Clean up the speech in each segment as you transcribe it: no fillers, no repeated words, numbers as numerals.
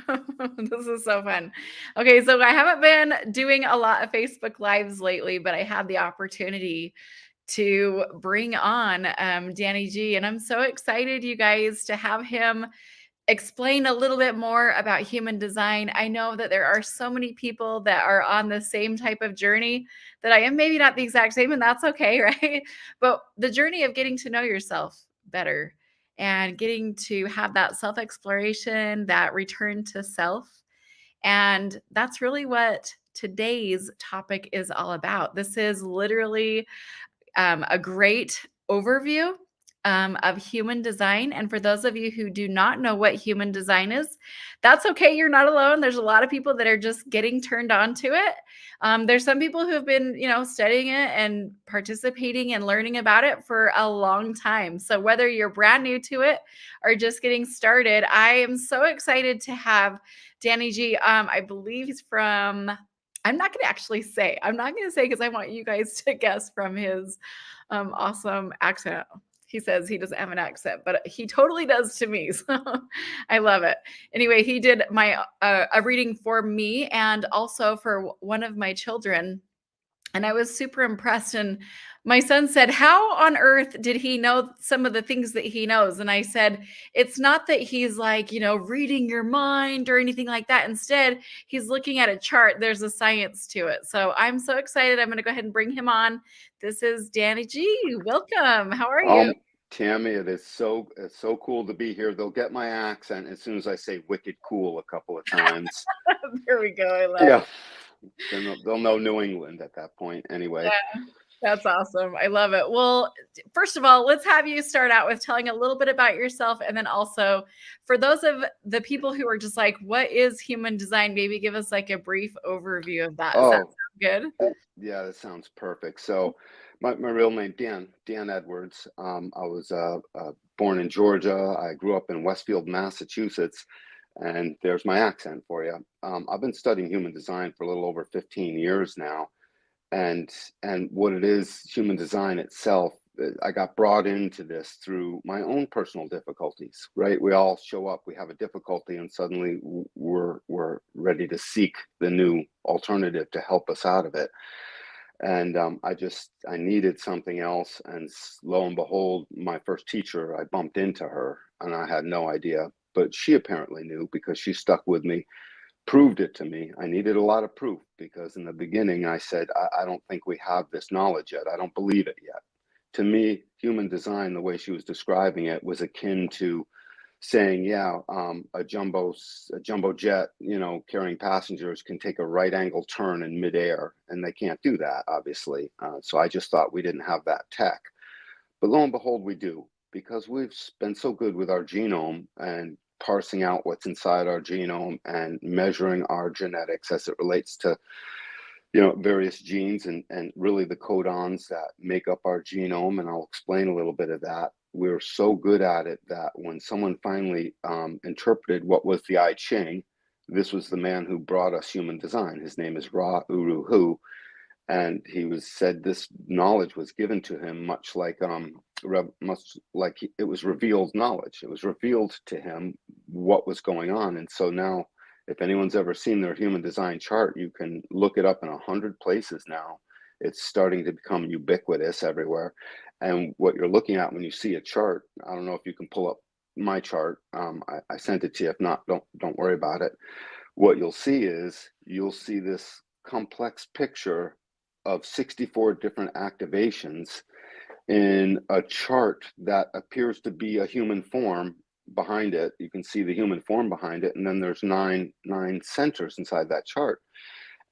Woo! This is so fun. Okay, so I haven't been doing a lot of Facebook Lives lately, but I had the opportunity to bring on Danny G, and I'm so excited, you guys, to have him explain a little bit more about human design. I know that there are so many people that are on the same type of journey that I am, maybe not the exact same, and that's okay, right? But the journey of getting to know yourself better and getting to have that self exploration, that return to self. And that's really what today's topic is all about. This is literally a great overview of human design. And for those of you who do not know what human design is, that's okay. You're not alone. There's a lot of people that are just getting turned on to it. There's some people who have been, studying it and participating and learning about it for a long time. So whether you're brand new to it or just getting started, I am so excited to have Danny G. I believe he's from I'm not going to actually say. I'm not going to say because I want you guys to guess from his awesome accent. He says he doesn't have an accent, but he totally does to me. So I love it. Anyway, he did my a reading for me and also for one of my children. And I was super impressed. And my son said, "How on earth did he know some of the things that he knows?" And I said, "It's not that he's like, reading your mind or anything like that. Instead, he's looking at a chart. There's a science to it." So I'm so excited. I'm going to go ahead and bring him on. This is Danny G. Welcome. How are you? Tammy, it's so cool to be here. They'll get my accent as soon as I say wicked cool a couple of times. There we go. I love Yeah, it. then they'll know New England at that point anyway. Yeah, that's awesome. I love it. Well, first of all, let's have you start out with telling a little bit about yourself. And then also, for those of the people who are just like, what is human design? Maybe give us like a brief overview of that. Does that Oh, sound good? yeah, that sounds perfect. So my real name, Dan Edwards. I was born in Georgia. I grew up in Westfield, Massachusetts. And there's my accent for you. I've been studying human design for a little over 15 years now. And what it is, human design itself, I got brought into this through my own personal difficulties, right? We all show up, we have a difficulty, and suddenly we're ready to seek the new alternative to help us out of it. And I needed something else, and lo and behold, my first teacher, I bumped into her, and I had no idea, but she apparently knew because she stuck with me, proved it to me. I needed a lot of proof because in the beginning I said, I don't think we have this knowledge yet. I don't believe it yet. To me, human design, the way she was describing it, was akin to saying, yeah, a jumbo jet, carrying passengers can take a right angle turn in midair, and they can't do that, obviously. So I just thought we didn't have that tech. But lo and behold, we do, because we've been so good with our genome and parsing out what's inside our genome and measuring our genetics as it relates to various genes and really the codons that make up our genome. And I'll explain a little bit of that. We're so good at it that when someone finally interpreted what was the I Ching, this was the man who brought us human design. His name is Ra Uru Hu, and he was said this knowledge was given to him much like it was revealed knowledge. It was revealed to him what was going on. And so now, if anyone's ever seen their human design chart, you can look it up in 100 places now. It's starting to become ubiquitous everywhere. And what you're looking at when you see a chart, I don't know if you can pull up my chart. I sent it to you. If not, don't worry about it. What you'll see is this complex picture of 64 different activations in a chart that appears to be a human form behind it. You can see the human form behind it, and then there's nine centers inside that chart,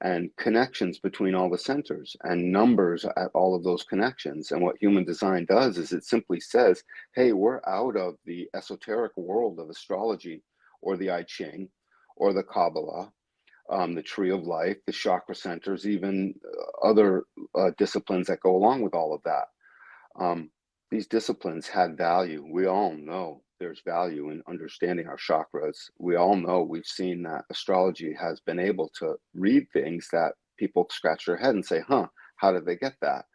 and connections between all the centers and numbers at all of those connections. And what human design does is it simply says, hey, we're out of the esoteric world of astrology or the I Ching or the Kabbalah, the tree of life, the chakra centers, even other disciplines that go along with all of that. These disciplines had value. We all know there's value in understanding our chakras. We all know, we've seen that astrology has been able to read things that people scratch their head and say, how did they get that?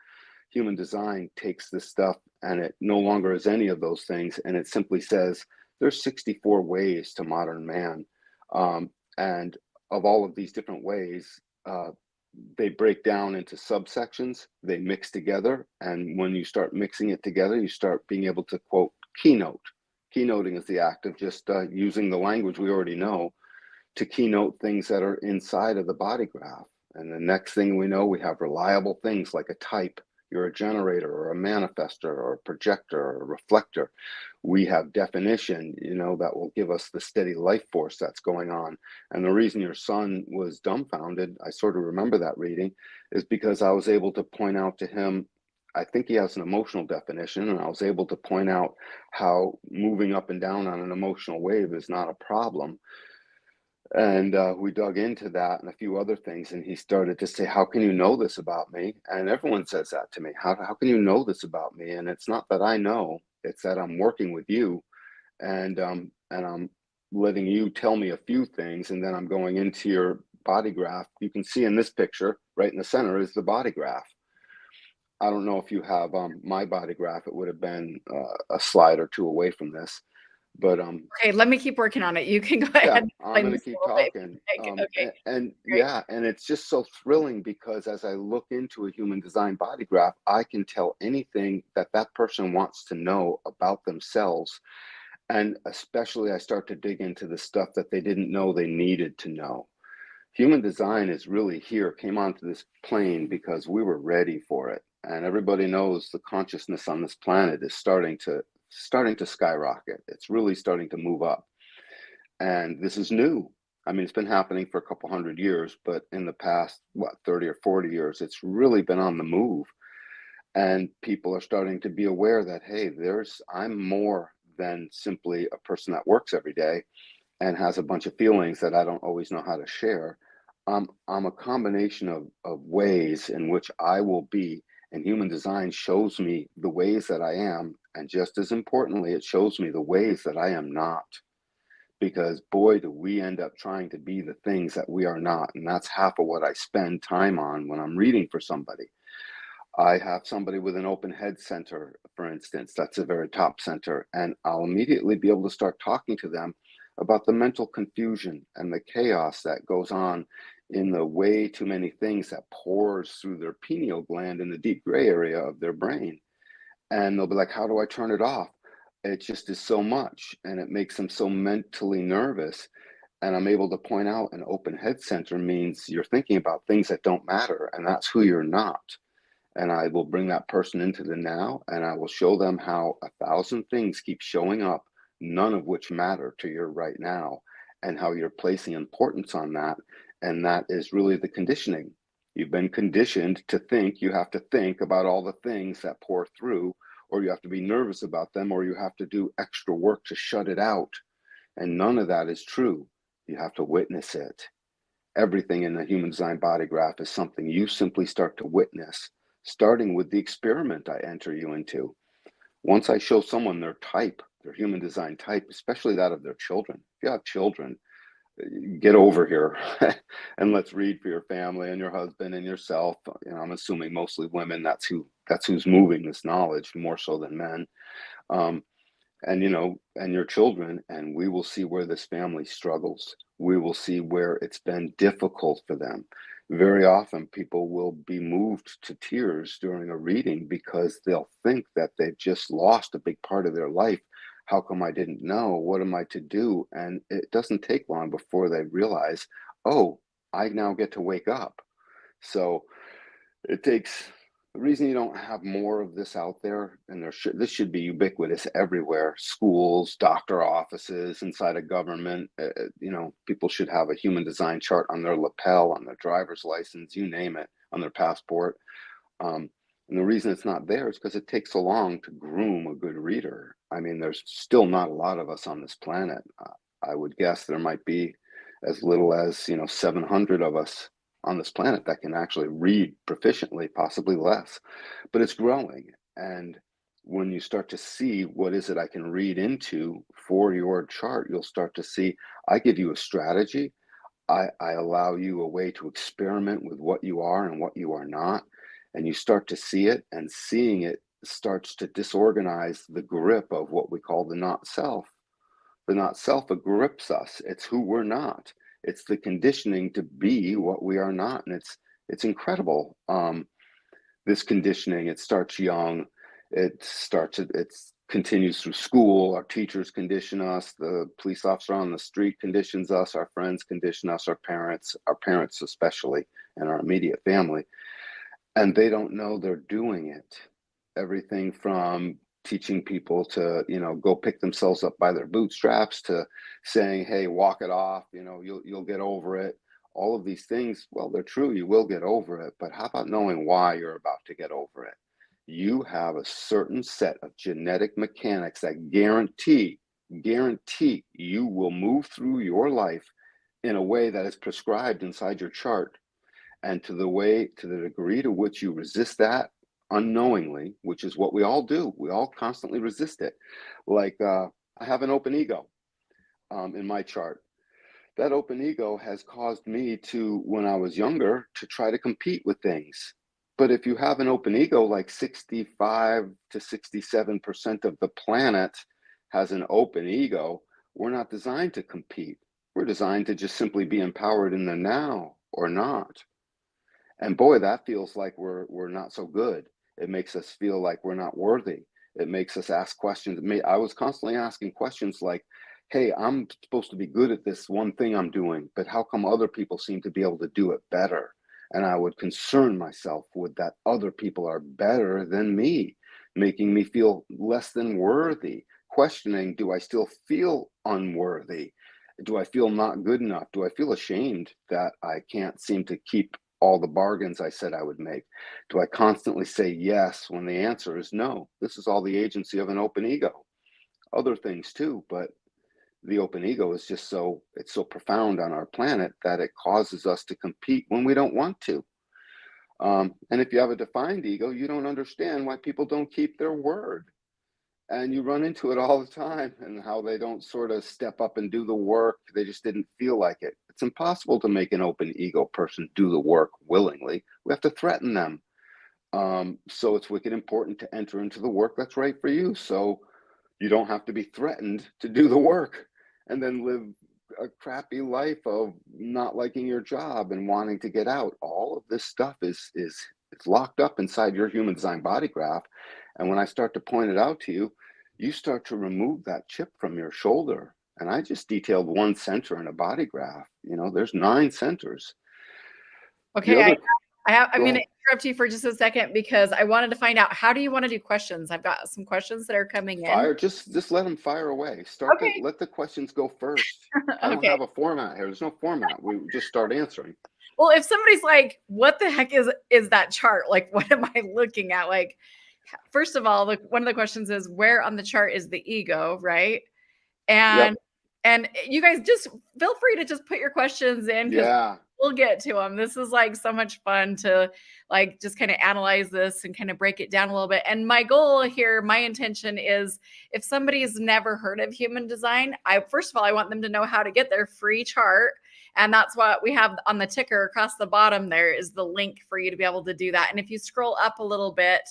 Human design takes this stuff and it no longer is any of those things. And it simply says there's 64 ways to modern man And of all of these different ways, uh, they break down into subsections, they mix together. And when you start mixing it together, you start being able to quote keynote. Keynoting is the act of just using the language we already know to keynote things that are inside of the body graph. And the next thing we know, we have reliable things like a type. You're a generator or a manifester or a projector or a reflector. We have definition, that will give us the steady life force that's going on. And the reason your son was dumbfounded, I sort of remember that reading, is because I was able to point out to him, I think he has an emotional definition, and I was able to point out how moving up and down on an emotional wave is not a problem. And we dug into that and a few other things. And he started to say, how can you know this about me? And everyone says that to me. How can you know this about me? And it's not that I know, it's that I'm working with you, and I'm letting you tell me a few things. And then I'm going into your body graph. You can see in this picture, right in the center is the body graph. I don't know if you have my body graph. It would have been a slide or two away from this. But Okay, let me keep working on it. You can go yeah, ahead and I'm explain going to this a keep little bit. talking. Okay, And great. yeah, and it's just so thrilling because as I look into a human design body graph, I can tell anything that that person wants to know about themselves. And especially, I start to dig into the stuff that they didn't know they needed to know. Human design is really here, came onto this plane because we were ready for it. And everybody knows the consciousness on this planet is starting to skyrocket. It's really starting to move up. And this is new. I mean, it's been happening for a couple hundred years, but in the past, 30 or 40 years, it's really been on the move. And people are starting to be aware that, hey, I'm more than simply a person that works every day and has a bunch of feelings that I don't always know how to share. I'm a combination of ways in which I will be, and human design shows me the ways that I am. And just as importantly, it shows me the ways that I am not, because boy, do we end up trying to be the things that we are not. And that's half of what I spend time on when I'm reading for somebody. I have somebody with an open head center, for instance, that's a very top center, and I'll immediately be able to start talking to them about the mental confusion and the chaos that goes on in the way too many things that pours through their pineal gland in the deep gray area of their brain. And they'll be like, how do I turn it off? It just is so much, and it makes them so mentally nervous. And I'm able to point out an open head center means you're thinking about things that don't matter, and that's who you're not. And I will bring that person into the now, and I will show them how 1,000 things keep showing up, none of which matter to your right now, and how you're placing importance on that. And that is really the conditioning. You've been conditioned to think you have to think about all the things that pour through, or you have to be nervous about them, or you have to do extra work to shut it out. And none of that is true. You have to witness it. Everything in the human design body graph is something you simply start to witness, starting with the experiment I enter you into. Once I show someone their type, their human design type, especially that of their children, if you have children, get over here and let's read for your family and your husband and yourself. I'm assuming mostly women. That's who's moving this knowledge more so than men. Um, and your children, and we will see where this family struggles. We will see where it's been difficult for them. Very often people will be moved to tears during a reading because they'll think that they've just lost a big part of their life. How come I didn't know? What am I to do? And it doesn't take long before they realize, oh, I now get to wake up. So it takes the reason you don't have more of this out there, and this should be ubiquitous everywhere: schools, doctor offices, inside of government. People should have a human design chart on their lapel, on their driver's license, you name it, on their passport. And the reason it's not there is because it takes so long to groom a good reader. I mean, there's still not a lot of us on this planet. I would guess there might be as little as 700 of us on this planet that can actually read proficiently, possibly less, but it's growing. And when you start to see what is it I can read into for your chart, you'll start to see I give you a strategy. I allow you a way to experiment with what you are and what you are not. And you start to see it, and seeing it starts to disorganize the grip of what we call the not self. The not self grips us. It's who we're not. It's the conditioning to be what we are not. And it's incredible. This conditioning, it starts young. It continues through school. Our teachers condition us. The police officer on the street conditions us. Our friends condition us. Our parents especially, and our immediate family. And they don't know they're doing it. Everything from teaching people to, go pick themselves up by their bootstraps, to saying, hey, walk it off, you'll get over it. All of these things, well, they're true, you will get over it, but how about knowing why you're about to get over it? You have a certain set of genetic mechanics that guarantee you will move through your life in a way that is prescribed inside your chart. And to the degree to which you resist that unknowingly, which is what we all do, we all constantly resist it. Like, I have an open ego in my chart. That open ego has caused me to, when I was younger, to try to compete with things. But if you have an open ego, like 65 to 67% of the planet has an open ego, we're not designed to compete. We're designed to just simply be empowered in the now or not. And boy, that feels like we're not so good. It makes us feel like we're not worthy. It makes us ask questions. I was constantly asking questions like, hey, I'm supposed to be good at this one thing I'm doing, but how come other people seem to be able to do it better? And I would concern myself with that other people are better than me, making me feel less than worthy, questioning, do I still feel unworthy? Do I feel not good enough? Do I feel ashamed that I can't seem to keep all the bargains I said I would make? Do I constantly say yes when the answer is no? This is all the agency of an open ego. Other things too, but the open ego is just it's so profound on our planet that it causes us to compete when we don't want to. And if you have a defined ego, you don't understand why people don't keep their word. And you run into it all the time, and how they don't sort of step up and do the work. They just didn't feel like it. It's impossible to make an open ego person do the work willingly. We have to threaten them. So it's wicked important to enter into the work that's right for you. So you don't have to be threatened to do the work and then live a crappy life of not liking your job and wanting to get out. All of this stuff is it's locked up inside your human design body graph. And when I start to point it out to you, you start to remove that chip from your shoulder. And I just detailed one center in a body graph. There's 9 centers. The Okay, other, I'm go going to ahead. interrupt you for just a second because I wanted to find out, how do you want to do questions? I've got some questions that are coming in. Fire, just let them fire away. Okay. Let the questions go first. I don't Okay. have a format here. There's no format. We just start answering. Well, if somebody's like, what the heck is that chart? Like, what am I looking at? Like, first of all, one of the questions is, where on the chart is the ego, right? And Yep. and you guys just feel free to just put your questions in, because Yeah. we'll get to them. This is like so much fun to like just kind of analyze this and kind of break it down a little bit. And my goal here, my intention is, if somebody's never heard of human design, first of all, I want them to know how to get their free chart. And that's what we have on the ticker across the bottom. There is the link for you to be able to do that. And if you scroll up a little bit,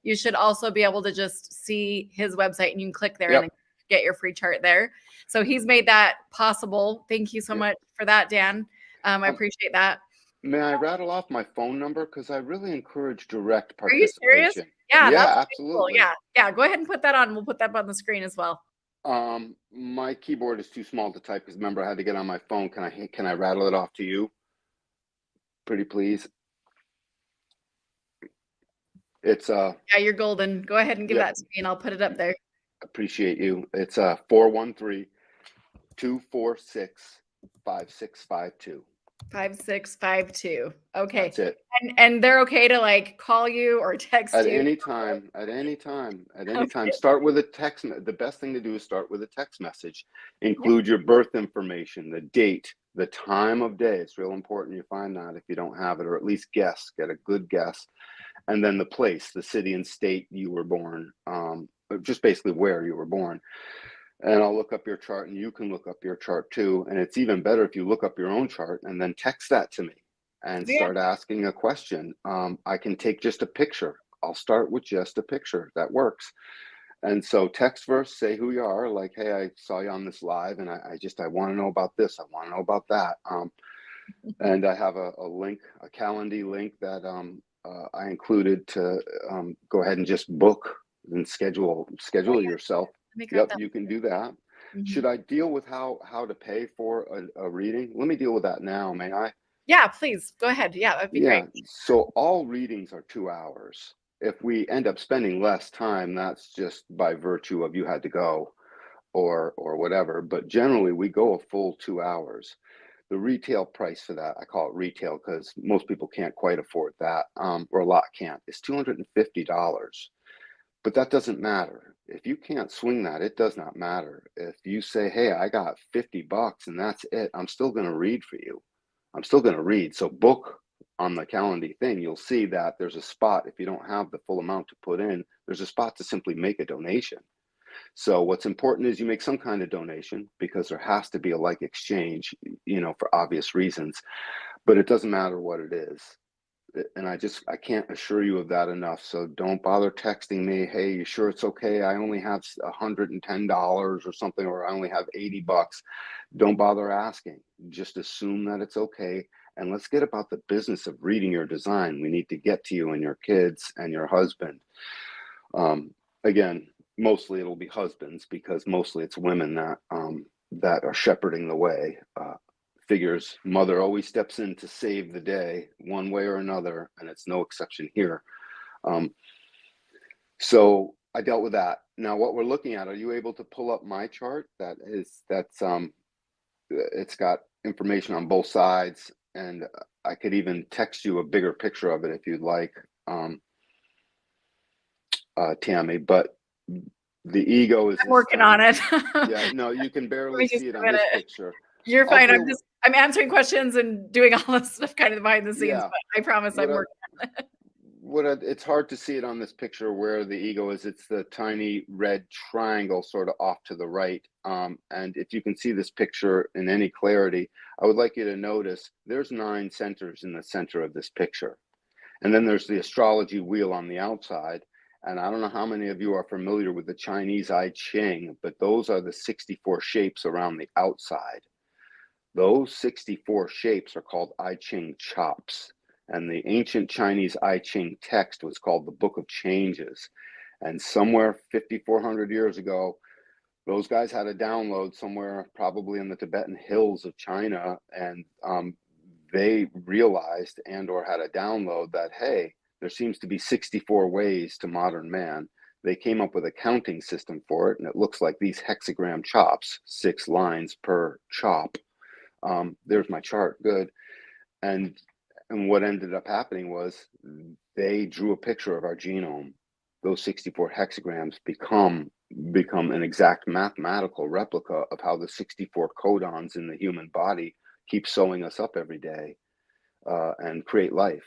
you should also be able to just see his website, and you can click there and Yep. get your free chart there. So he's made that possible. Thank you so Yep. much for that, Dan. I appreciate that. May I rattle off my phone number? Because I really encourage direct Are you serious? participation. Yeah, Yeah, that's pretty cool. absolutely. Yeah. Yeah. Go ahead and put that on. We'll put that up on the screen as well. My keyboard is too small to type, because remember I had to get on my phone. Can I rattle it off to you? Pretty please. It's Yeah, you're golden. Go ahead and give yep, that to me, and I'll put it up there. appreciate you. It's 413-246-5652. 5652. Okay. That's it. And they're okay to like call you or text At you. any time, at any time, at any time. Okay. Start with a text. The best thing to do is start with a text message. Yeah. Include your birth information, the date, the time of day. It's real important you find that if you don't have it, or at least guess, get a good guess. And then the place, the city and state you were born, just basically where you were born. And I'll look up your chart, and you can look up your chart too. And it's even better if you look up your own chart and then text that to me and Yeah. start asking a question. I can take just a picture. I'll start with just a picture. That works. And so text first, say who you are, like, hey, I saw you on this live, and I want to know about this. I want to know about that. And I have a link, a Calendly link that I included to go ahead and just book and Oh, schedule yeah. yourself. Let me grab Yep, that. you can do that. Mhm. Should I deal with how to pay for a reading? Let me deal with that now, may I? Yeah, please go ahead. Yeah, that'd be great. Yeah, so all readings are 2 hours. If we end up spending less time, that's just by virtue of you had to go or whatever. But generally, we go a full 2 hours. The retail price for that, I call it retail because most people can't quite afford that, or a lot can't, is $250. But that doesn't matter. If you can't swing that, it does not matter. If you say, hey, I got $50 and that's it, I'm still going to read for you. I'm still going to read. So book on the Calendly thing. You'll see that there's a spot. If you don't have the full amount to put in, there's a spot to simply make a donation. So what's important is you make some kind of donation because there has to be a like exchange, for obvious reasons, but it doesn't matter what it is. And I can't assure you of that enough. So don't bother texting me, hey, you sure it's okay? I only have $110 or something, or I only have $80. Don't bother asking. Just assume that it's okay. And let's get about the business of reading your design. We need to get to you and your kids and your husband. Again, mostly it'll be husbands because mostly it's women that are shepherding the way. Figures mother always steps in to save the day one way or another, and it's no exception here. Um, so I dealt with that. Now, what we're looking at, are you able to pull up my chart? It's got information on both sides, and I could even text you a bigger picture of it if you'd like, Tammy. But the ego is I'm this working on thing. it. Yeah, no, you can Give barely me just see it a on this minute. picture. You're I'll fine. tell I'm you, just I'm answering questions and doing all this stuff kind of behind the scenes, yeah, but I promise what I'm I, working on it. it's hard to see it on this picture where the ego is. It's the tiny red triangle sort of off to the right. And if you can see this picture in any clarity, I would like you to notice there's 9 centers in the center of this picture. And then there's the astrology wheel on the outside. And I don't know how many of you are familiar with the Chinese I Ching, but those are the 64 shapes around the outside. Those 64 shapes are called I Ching chops. And the ancient Chinese I Ching text was called the Book of Changes. And somewhere 5,400 years ago, those guys had a download somewhere, probably in the Tibetan hills of China, and they realized or had a download that, hey, there seems to be 64 ways to modern man. They came up with a counting system for it, and it looks like these hexagram chops, 6 lines per chop. There's my chart. Good. And what ended up happening was they drew a picture of our genome. Those 64 hexagrams become an exact mathematical replica of how the 64 codons in the human body keep sewing us up every day and create life.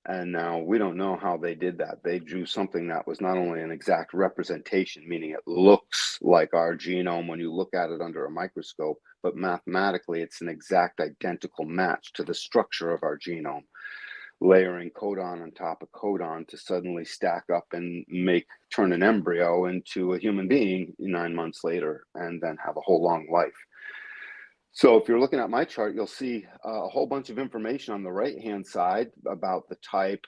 And now we don't know how they did that. They drew something that was not only an exact representation, meaning it looks like our genome when you look at it under a microscope, but mathematically it's an exact identical match to the structure of our genome, layering codon on top of codon to suddenly stack up and turn an embryo into a human being 9 months later and then have a whole long life. So if you're looking at my chart, you'll see a whole bunch of information on the right-hand side about the type,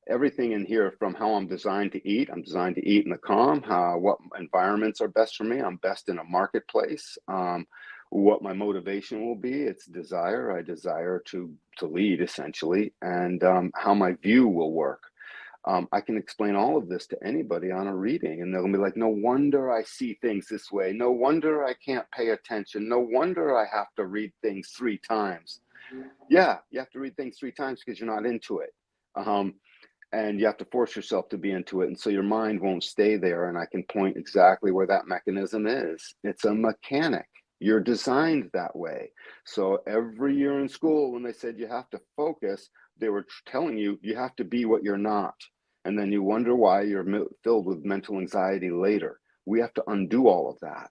everything in here from how I'm designed to eat. I'm designed to eat in the calm, what environments are best for me. I'm best in a marketplace. What my motivation will be, it's desire. I desire to lead essentially, and how my view will work. I can explain all of this to anybody on a reading, and they'll be like, no wonder I see things this way. No wonder I can't pay attention. No wonder I have to read things 3 times. Yeah, you have to read things 3 times because you're not into it. And you have to force yourself to be into it. And so your mind won't stay there. And I can point exactly where that mechanism is. It's a mechanic. You're designed that way. So every year in school, when they said you have to focus, they were telling you you have to be what you're not. And then you wonder why you're filled with mental anxiety later. We have to undo all of that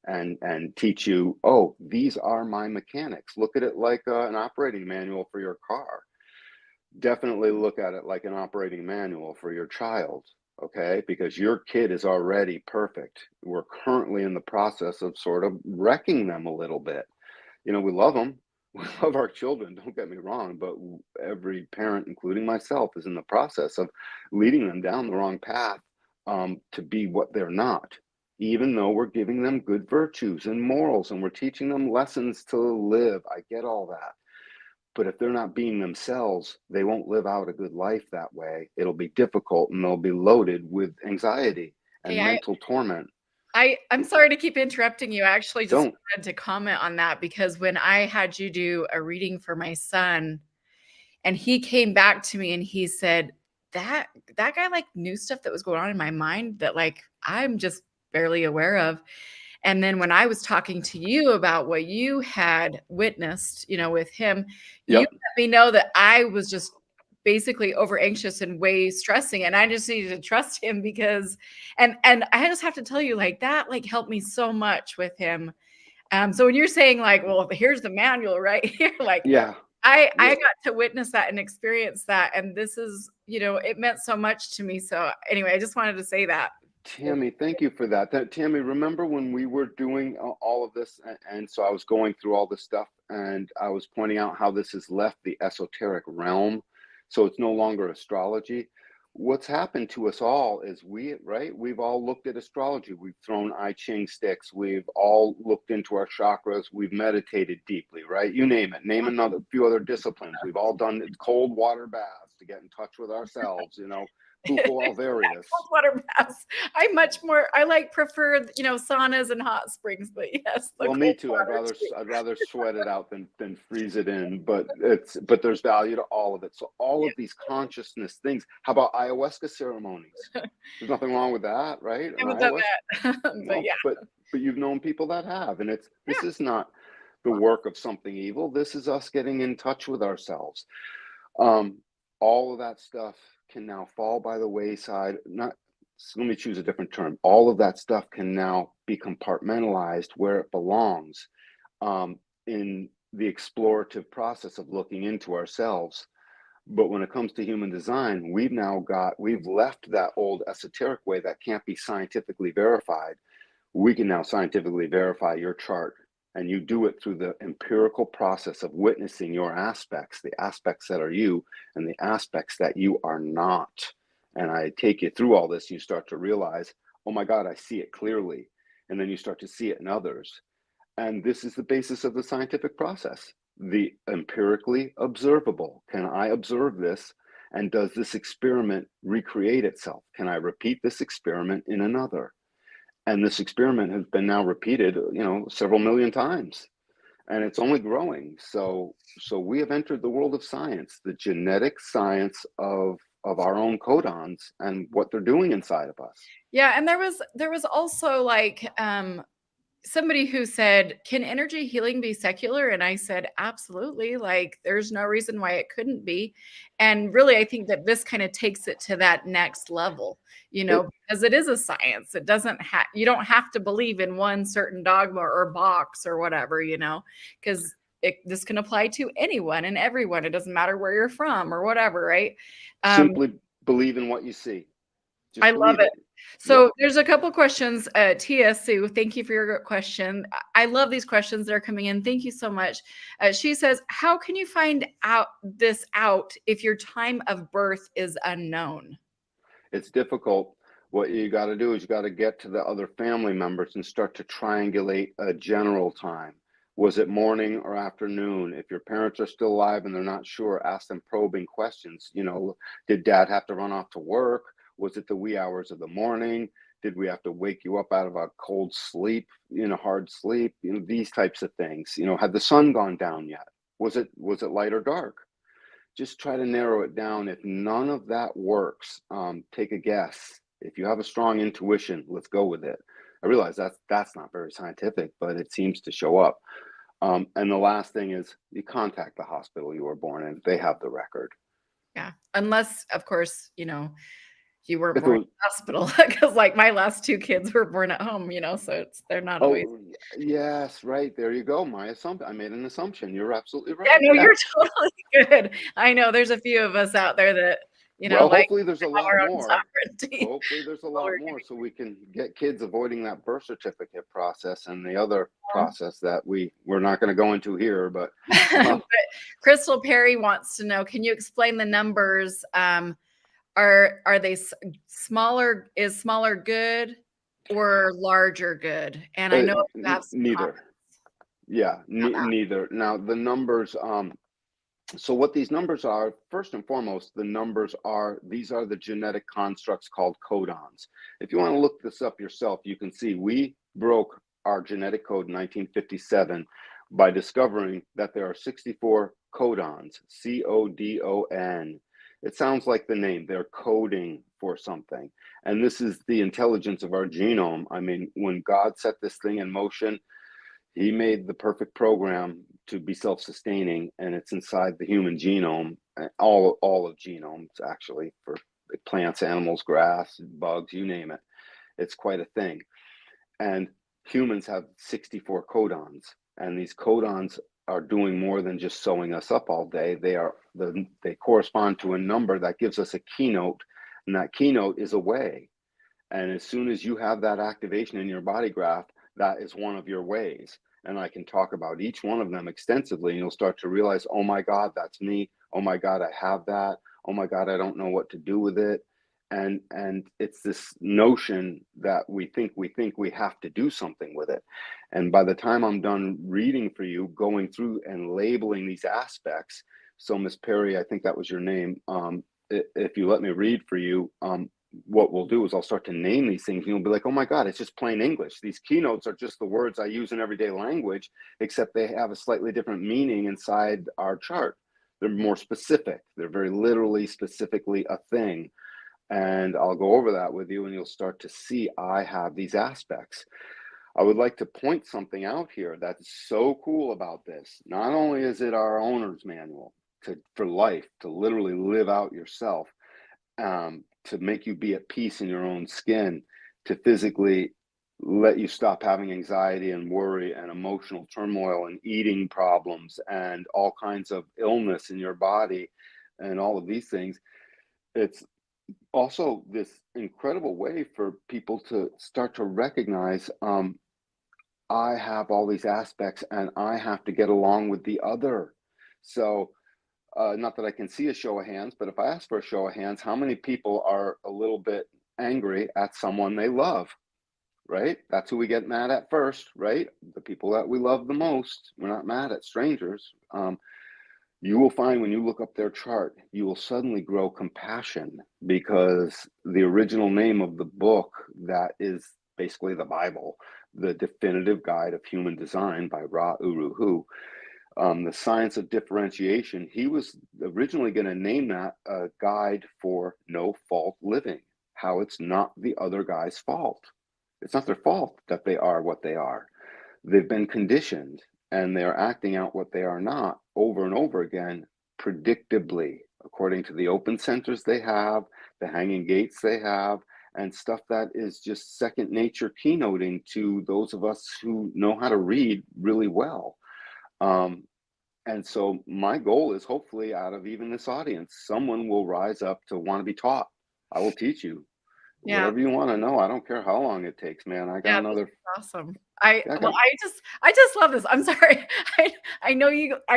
and teach you, oh, these are my mechanics. Look at it like an operating manual for your car. Definitely look at it like an operating manual for your child. okay? Because your kid is already perfect. We're currently in the process of sort of wrecking them a little bit. We love them. We love our children, don't get me wrong, but every parent, including myself, is in the process of leading them down the wrong path, to be what they're not, even though we're giving them good virtues and morals and we're teaching them lessons to live. I get all that. But if they're not being themselves, they won't live out a good life that way. It'll be difficult and they'll be loaded with anxiety Hey, and mental torment. I'm sorry to keep interrupting you. I actually just Don't. wanted to comment on that because when I had you do a reading for my son, and he came back to me and he said, that guy like knew stuff that was going on in my mind that like I'm just barely aware of. And then when I was talking to you about what you had witnessed, with him, you Yep. let me know that I was just basically over anxious and way stressing. And I just needed to trust him because and I just have to tell you, like that like helped me so much with him. So when you're saying like, well, here's the manual right here, like Yeah. I Yeah. got to witness that and experience that, and this is, it meant so much to me. So anyway, I just wanted to say that. Tammy, thank you for that. Tammy, remember when we were doing all of this, and so I was going through all this stuff, and I was pointing out how this has left the esoteric realm, so it's no longer astrology. What's happened to us all is we've all looked at astrology. We've thrown I Ching sticks. We've all looked into our chakras. We've meditated deeply, right? You name it. Name another few other disciplines. We've all done cold water baths to get in touch with ourselves. Bufo alvarius. Cold water baths. I like prefer, saunas and hot springs, but yes, the Well, me cold too. I'd water rather too. I'd rather sweat it out than freeze it in. But there's value to all of it. So all Yeah. of these consciousness things. How about ayahuasca ceremonies? There's nothing wrong with that, right? I An haven't done ayahuasca. that. But Well, yeah. but you've known people that have, and this Yeah. is not the work of something evil. This is us getting in touch with ourselves. Um, all of that stuff can now fall by the wayside. Not so let me choose a different term. All of that stuff can now be compartmentalized where it belongs, in the explorative process of looking into ourselves. But when it comes to human design, we've left that old esoteric way that can't be scientifically verified. We can now scientifically verify your chart, and you do it through the empirical process of witnessing your aspects, the aspects that are you and the aspects that you are not. And I take you through all this, you start to realize, oh my God, I see it clearly. And then you start to see it in others. And this is the basis of the scientific process, the empirically observable. Can I observe this? And does this experiment recreate itself? Can I repeat this experiment in another? And this experiment has been now repeated, several million times, and it's only growing. So we have entered the world of science, the genetic science of our own codons and what they're doing inside of us. Yeah, and there was also like somebody who said, "Can energy healing be secular?" And I said, "Absolutely. Like, there's no reason why it couldn't be." And really, I think that this kind of takes it to that next level, It because it is a science. It doesn't have, you don't have to believe in one certain dogma or box or whatever, because this can apply to anyone and everyone. It doesn't matter where you're from or whatever, right? Um, simply believe in what you see. I Just love believe it. it. Yep. So there's a couple questions. Tia Sue, thank you for your question. I love these questions that are coming in. Thank you so much. She says, "How can you find out if your time of birth is unknown?" It's difficult. What you got to do is you got to get to the other family members and start to triangulate a general time. Was it morning or afternoon? If your parents are still alive and they're not sure, ask them probing questions. Did dad have to run off to work? Was it the wee hours of the morning? Did we have to wake you up out of a cold sleep, hard sleep? These types of things. Had the sun gone down yet? Was it light or dark? Just try to narrow it down. If none of that works, take a guess. If you have a strong intuition, let's go with it. I realize that's not very scientific, but it seems to show up. And the last thing is you contact the hospital you were born in. They have the record. Yeah. Unless, of course, you weren't If it born in was, the hospital, because like my last two kids were born at home, so they're not always. oh, yes, right. There you go. My assumption. I made an assumption. You're absolutely Yeah, right. no, Yeah. you're totally good. I know there's a few of us out there that Well, like hopefully there's a have lot our own more. sovereignty. Hopefully there's a while lot we're more so we can get kids avoiding that birth certificate process and the other getting process that we're not going to go into here. But but Crystal Perry wants to know, can you explain the numbers? Are they smaller? Is smaller good or larger good? And I know you have some neither. comments Yeah, about that. neither. Now the numbers, so what these numbers are, first and foremost, these are the genetic constructs called codons. If you want to look this up yourself, you can see we broke our genetic code in 1957 by discovering that there are 64 codons, C-O-D-O-N. It sounds like the name, they're coding for something. And this is the intelligence of our genome. I mean, when God set this thing in motion, he made the perfect program to be self-sustaining, and it's inside the human genome, all of genomes actually, for plants, animals, grass, bugs, you name it. It's quite a thing. And humans have 64 codons, and these codons are doing more than just sewing us up all day. They correspond to a number that gives us a keynote, and that keynote is a way. And as soon as you have that activation in your body graph, that is one of your ways. And I can talk about each one of them extensively, and you'll start to realize, oh my God, that's me. Oh my God, I have that. Oh my God, I don't know what to do with it. And it's this notion that we think we have to do something with it. And by the time I'm done reading for you, going through and labeling these aspects, so Miss Perry, I think that was your name. If you let me read for you, what we'll do is I'll start to name these things and you'll be like, oh my God, it's just plain English. These keynotes are just the words I use in everyday language, except they have a slightly different meaning inside our chart. They're more specific. They're very literally, specifically a thing. And I'll go over that with you and you'll start to see I have these aspects. I would like to point something out here that's so cool about this. Not only is it our owner's manual for life, to literally live out yourself, to make you be at peace in your own skin, to physically let you stop having anxiety and worry and emotional turmoil and eating problems and all kinds of illness in your body and all of these things. It's also this incredible way for people to start to recognize, I have all these aspects and I have to get along with the other. So not that I can see a show of hands, but if I ask for a show of hands, how many people are a little bit angry at someone they love, right? That's who we get mad at first, right? The people that we love the most. We're not mad at strangers. You will find when you look up their chart, you will suddenly grow compassion, because the original name of the book that is basically the Bible, the definitive guide of human design by Ra Uru Hu, the science of differentiation, he was originally going to name that a guide for no fault living, how it's not the other guy's fault. It's not their fault that they are what they are. They've been conditioned and they're acting out what they are not over and over again, predictably, according to the open centers they have, the hanging gates they have, and stuff that is just second nature keynoting to those of us who know how to read really well. And so my goal is, hopefully out of even this audience, someone will rise up to want to be taught. I will teach you Yeah. whatever you want to know. I don't care how long it takes, man. I got Yeah, this another. is awesome. I Yeah, I well, got. I just love this. I'm sorry. I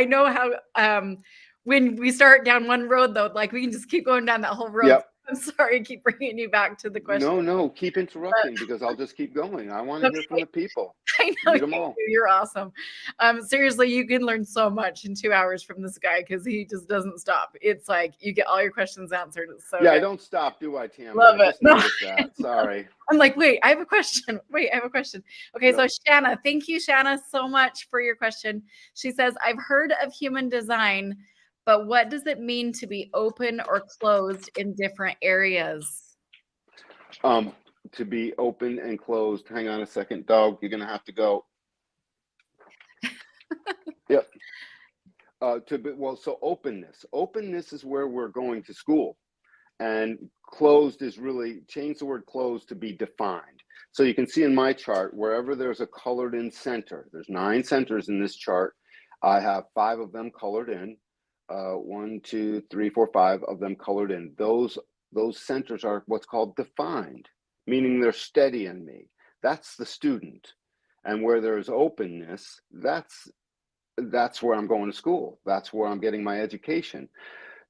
know how when we start down one road though, like we can just keep going down that whole road. Yep. I'm sorry, I keep bringing you back to the question. No, keep interrupting because I'll just keep going. I want to hear from Okay. the people. I know Read you them all. do. You're awesome. Seriously, you can learn so much in 2 hours from this guy because he just doesn't stop. It's like you get all your questions answered. It's so Yeah, I good. don't stop, do I, Tammy? Love I it. just No, noticed that. Sorry. I'm like, wait, I have a question. Wait, I have a question. Okay, Yep. so Shanna, thank you, Shanna, so much for your question. She says, I've heard of human design, but what does it mean to be open or closed in different areas? To be open and closed. Hang on a second, dog. You're gonna have to go. Yep. So openness is where we're going to school, and closed is really, change the word closed to be defined. So you can see in my chart, wherever there's a colored in center, there's 9 centers in this chart. I have 5 of them colored in. one, two, three, four, five of them colored in. Those centers are what's called defined, meaning they're steady in me. That's the student. And where there's openness, that's where I'm going to school. That's where I'm getting my education.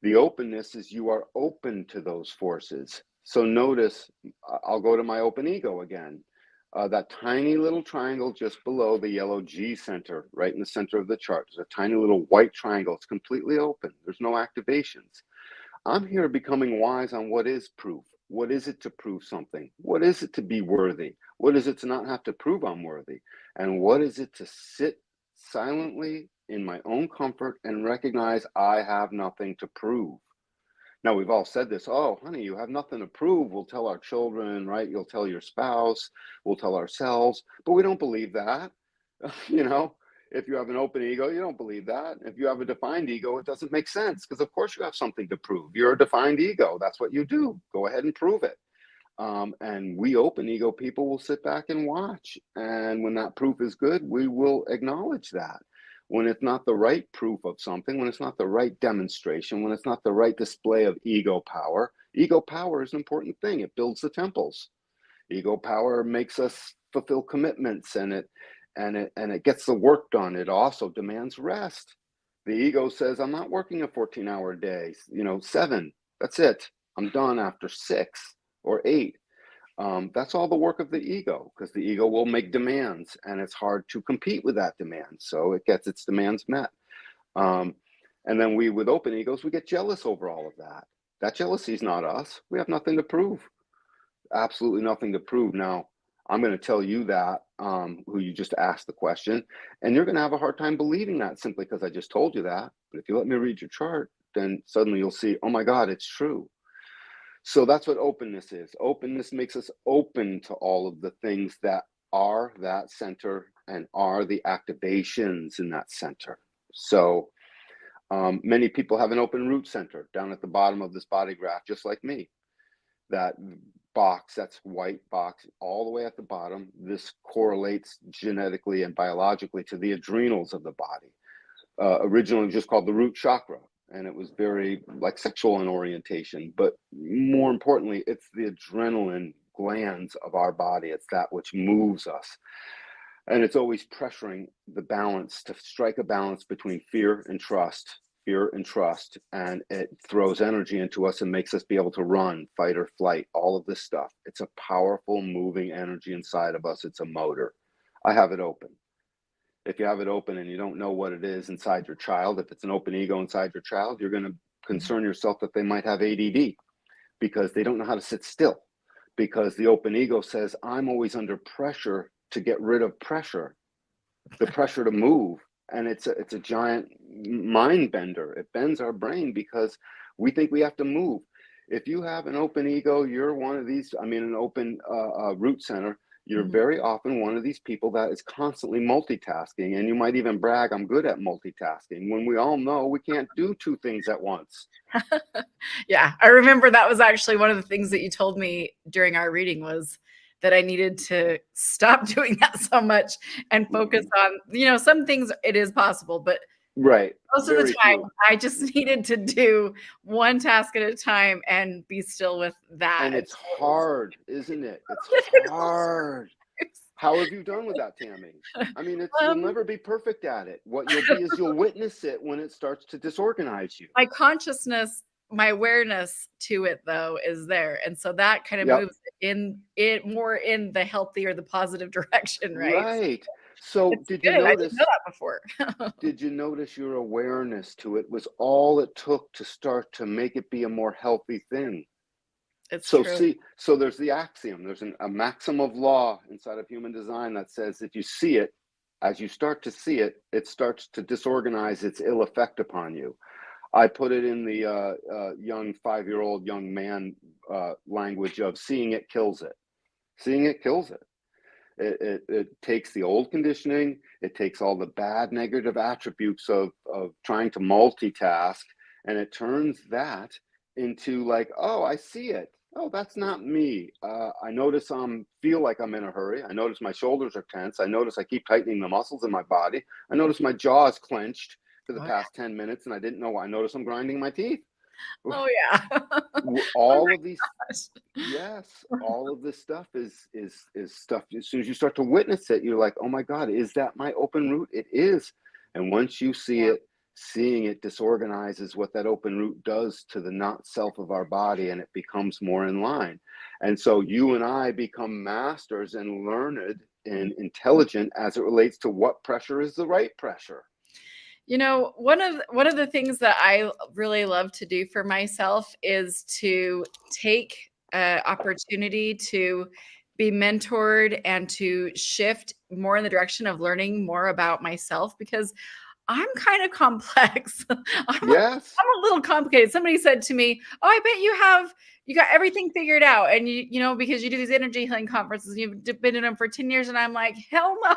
The openness is you are open to those forces. So notice, I'll go to my open ego again. That tiny little triangle just below the yellow G center, right in the center of the chart. There's a tiny little white triangle. It's completely open. There's no activations. I'm here becoming wise on what is proof. What is it to prove something? What is it to be worthy? What is it to not have to prove I'm worthy? And what is it to sit silently in my own comfort and recognize I have nothing to prove? Now, we've all said this, oh, honey, you have nothing to prove. We'll tell our children, right? You'll tell your spouse, we'll tell ourselves, but we don't believe that. You know, if you have an open ego, you don't believe that. If you have a defined ego, it doesn't make sense because, of course, you have something to prove. You're a defined ego. That's what you do. Go ahead and prove it. And we open ego people will sit back and watch. And when that proof is good, we will acknowledge that. When it's not the right proof of something, when it's not the right demonstration, when it's not the right display of ego power is an important thing. It builds the temples. Ego power makes us fulfill commitments, and it gets the work done. It also demands rest. The ego says, I'm not working a 14-hour day, 7. That's it. I'm done after 6 or 8. That's all the work of the ego, because the ego will make demands, and it's hard to compete with that demand. So it gets its demands met. And then we, with open egos, we get jealous over all of that. That jealousy is not us. We have nothing to prove. Absolutely nothing to prove. Now, I'm going to tell you that, who you just asked the question, and you're going to have a hard time believing that simply because I just told you that. But if you let me read your chart, then suddenly you'll see, oh my God, it's true. So that's what openness is. Openness makes us open to all of the things that are that center and are the activations in that center. So many people have an open root center down at the bottom of this body graph, just like me. That box, that's white box, all the way at the bottom. This correlates genetically and biologically to the adrenals of the body. Originally just called the root chakra. And it was very like sexual in orientation, but more importantly, it's the adrenaline glands of our body. It's that which moves us. And it's always pressuring the balance to strike a balance between fear and trust. And it throws energy into us and makes us be able to run, fight or flight, all of this stuff. It's a powerful moving energy inside of us. It's a motor. I have it open. If you have it open and you don't know what it is inside your child, if it's an open ego inside your child, you're going to concern yourself that they might have ADD because they don't know how to sit still. Because the open ego says, I'm always under pressure to get rid of pressure, the pressure to move. And it's a giant mind bender. It bends our brain because we think we have to move. If you have an open ego, you're one of these, an open root center, you're very often one of these people that is constantly multitasking, and you might even brag, I'm good at multitasking, when we all know we can't do 2 things at once. Yeah, I remember that was actually one of the things that you told me during our reading was that I needed to stop doing that so much and focus on, some things it is possible, but right. Most of the time, I just needed to do one task at a time and be still with that. And it's hard, isn't it? It's hard. How have you done with that, Tammy? You'll never be perfect at it. What you'll be is you'll witness it when it starts to disorganize you. My consciousness, my awareness to it, though, is there. And so that kind of moves it more in the healthy or the positive direction, right? Right. So did you notice? I notice didn't know that before. did you notice your awareness to it was all it took to start to make it be a more healthy thing? It's So true. so there's the axiom, there's a maxim of law inside of human design that says if you see it, as you start to see it, it starts to disorganize its ill effect upon you. I put it in the young 5-year-old young man language of seeing it kills it. Seeing it kills it. It takes the old conditioning, it takes all the bad negative attributes of trying to multitask, and it turns that into like, oh, I see it. Oh, that's not me. I notice feel like I'm in a hurry. I notice my shoulders are tense. I notice I keep tightening the muscles in my body. I notice my jaw is clenched for the Oh, past 10 minutes and I didn't know why. I noticed I'm grinding my teeth. oh, yeah. Oh All my of these, gosh. yes, all of this stuff is stuff. As soon as you start to witness it, you're like, oh my God, is that my open root? It is. And once you see Yeah. it, seeing it disorganizes what that open root does to the not self of our body, and it becomes more in line. And so you and I become masters and learned and intelligent as it relates to what pressure is the right pressure. You know, one of the things that I really love to do for myself is to take opportunity to be mentored and to shift more in the direction of learning more about myself because I'm kind of complex. Yes, I'm a little complicated. Somebody said to me, "Oh, I bet you got everything figured out." And you know, because you do these energy healing conferences, and you've been in them for 10 years. And I'm like, hell no.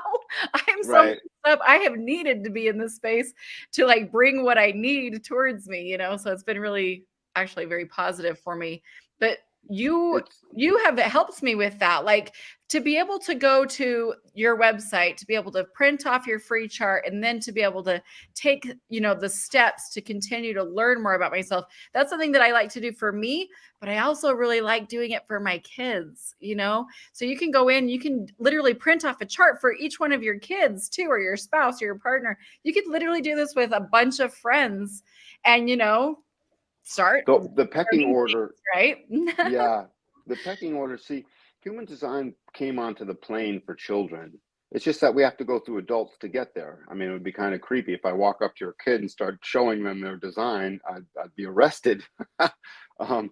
I'm so messed right. up. I have needed to be in this space to like bring what I need towards me, you know. So it's been really actually very positive for me. But you It's you have helped me with that. Like to be able to go to your website, to be able to print off your free chart, and then to be able to take, you know, the steps to continue to learn more about myself. That's something that I like to do for me, but I also really like doing it for my kids, you know? So you can go in, you can literally print off a chart for each one of your kids too, or your spouse or your partner. You could literally do this with a bunch of friends and, you know, start the pecking learning order. things, right? Yeah, the pecking order. See, human design came onto the plane for children. It's just that we have to go through adults to get there. I mean, it would be kind of creepy if I walk up to your kid and start showing them their design. I'd be arrested um,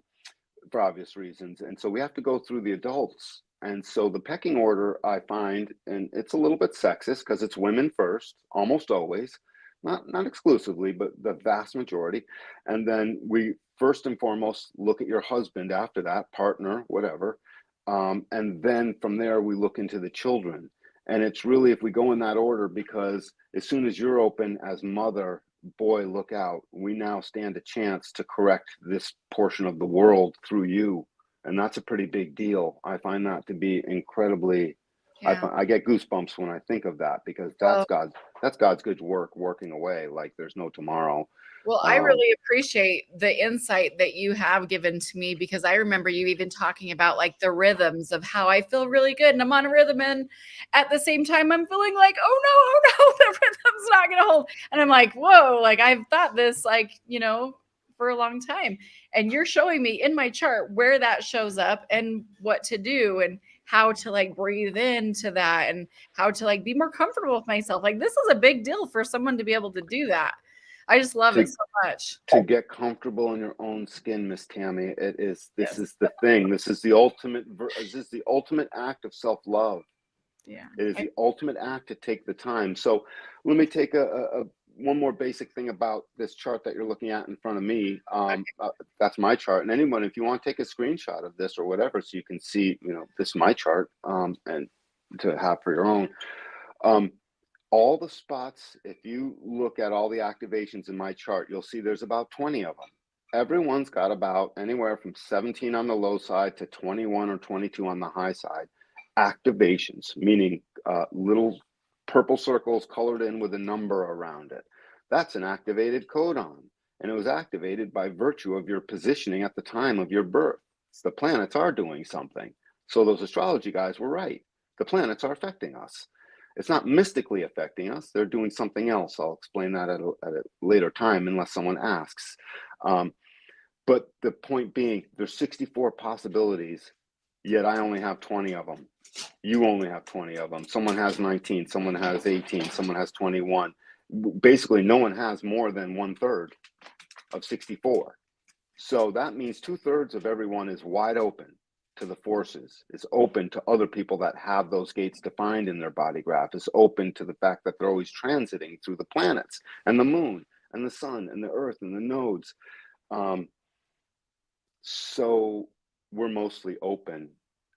for obvious reasons. And so we have to go through the adults. And so the pecking order, I find, and it's a little bit sexist because it's women first, almost always, not exclusively, but the vast majority. And then we first and foremost look at your husband after that, partner, whatever. And then from there, we look into the children. And it's really if we go in that order, because as soon as you're open as mother, boy, look out. We now stand a chance to correct this portion of the world through you. And that's a pretty big deal. I find that to be incredibly, Yeah. I get goosebumps when I think of that because Well, that's God's good work working away like there's no tomorrow. Well, I Um, really appreciate the insight that you have given to me because I remember you even talking about like the rhythms of how I feel really good and I'm on a rhythm. And at the same time, I'm feeling like, oh no, the rhythm's not going to hold. And I'm like, whoa, like I've thought this, like, you know, for a long time. And you're showing me in my chart where that shows up and what to do and how to like breathe into that and how to like be more comfortable with myself. Like, this is a big deal for someone to be able to do that. I just love it to so much. to get comfortable in your own skin, Miss Tammy, this Yes. is the thing. This is the ultimate this is the ultimate act of self-love. Yeah. It is I the ultimate act to take the time. So let me take a one more basic thing about this chart that you're looking at in front of me. That's my chart. And anyone, if you want to take a screenshot of this or whatever, so you can see, you know, this is my chart and to have for your own. Um, all the spots, if you look at all the activations in my chart, you'll see there's about 20 of them. Everyone's got about anywhere from 17 on the low side to 21 or 22 on the high side. Activations, meaning little purple circles colored in with a number around it. That's an activated codon. And it was activated by virtue of your positioning at the time of your birth. The planets are doing something. So those astrology guys were right. The planets are affecting us. It's not mystically affecting us. They're doing something else. I'll explain that at a later time, unless someone asks. Um, but the point being, there's 64 possibilities, yet I only have 20 of them. You only have 20 of them. Someone has 19, someone has 18, someone has 21. Basically, no one has more than 1/3 of 64. So that means 2/3 of everyone is wide open to the forces, is open to other people that have those gates defined in their body graph, is open to the fact that they're always transiting through the planets and the moon and the sun and the earth and the nodes. Um, so we're mostly open.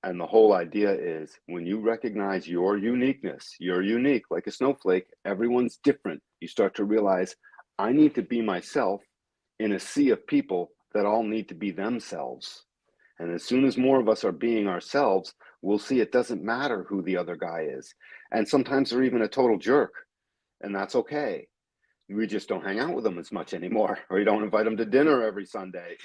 And the whole idea is when you recognize your uniqueness, you're unique like a snowflake, everyone's different. You start to realize I need to be myself in a sea of people that all need to be themselves. And as soon as more of us are being ourselves, we'll see it doesn't matter who the other guy is. And sometimes they're even a total jerk, and that's okay. We just don't hang out with them as much anymore, or you don't invite them to dinner every Sunday,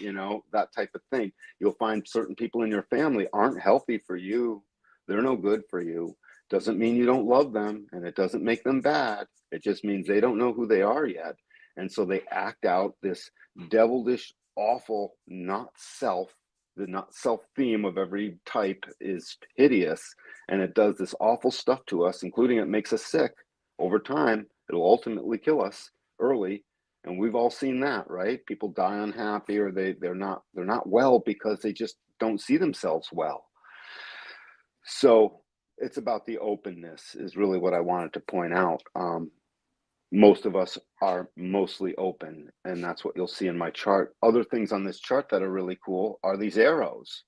that type of thing. You'll find certain people in your family aren't healthy for you. They're no good for you. Doesn't mean you don't love them, and it doesn't make them bad. It just means they don't know who they are yet. And so they act out this devilish, awful, the not self theme of every type is hideous. And it does this awful stuff to us, including it makes us sick over time. It'll ultimately kill us early, and we've all seen that, right? People die unhappy, or they're not well because they just don't see themselves well. So it's about the openness is really what I wanted to point out. Most of us are mostly open, and that's what you'll see in my chart. Other things on this chart that are really cool are these arrows.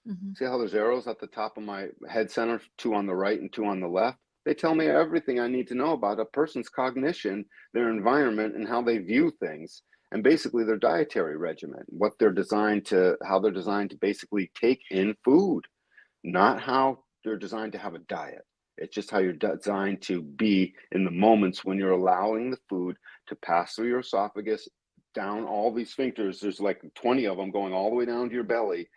Mhm. See how there's arrows at the top of my head center, two on the right and two on the left? They tell me everything I need to know about a person's cognition, their environment, and how they view things, and basically their dietary regimen, how they're designed to basically take in food, not how they're designed to have a diet. It's just how you're designed to be in the moments when you're allowing the food to pass through your esophagus, down all these sphincters. There's like 20 of them going all the way down to your belly,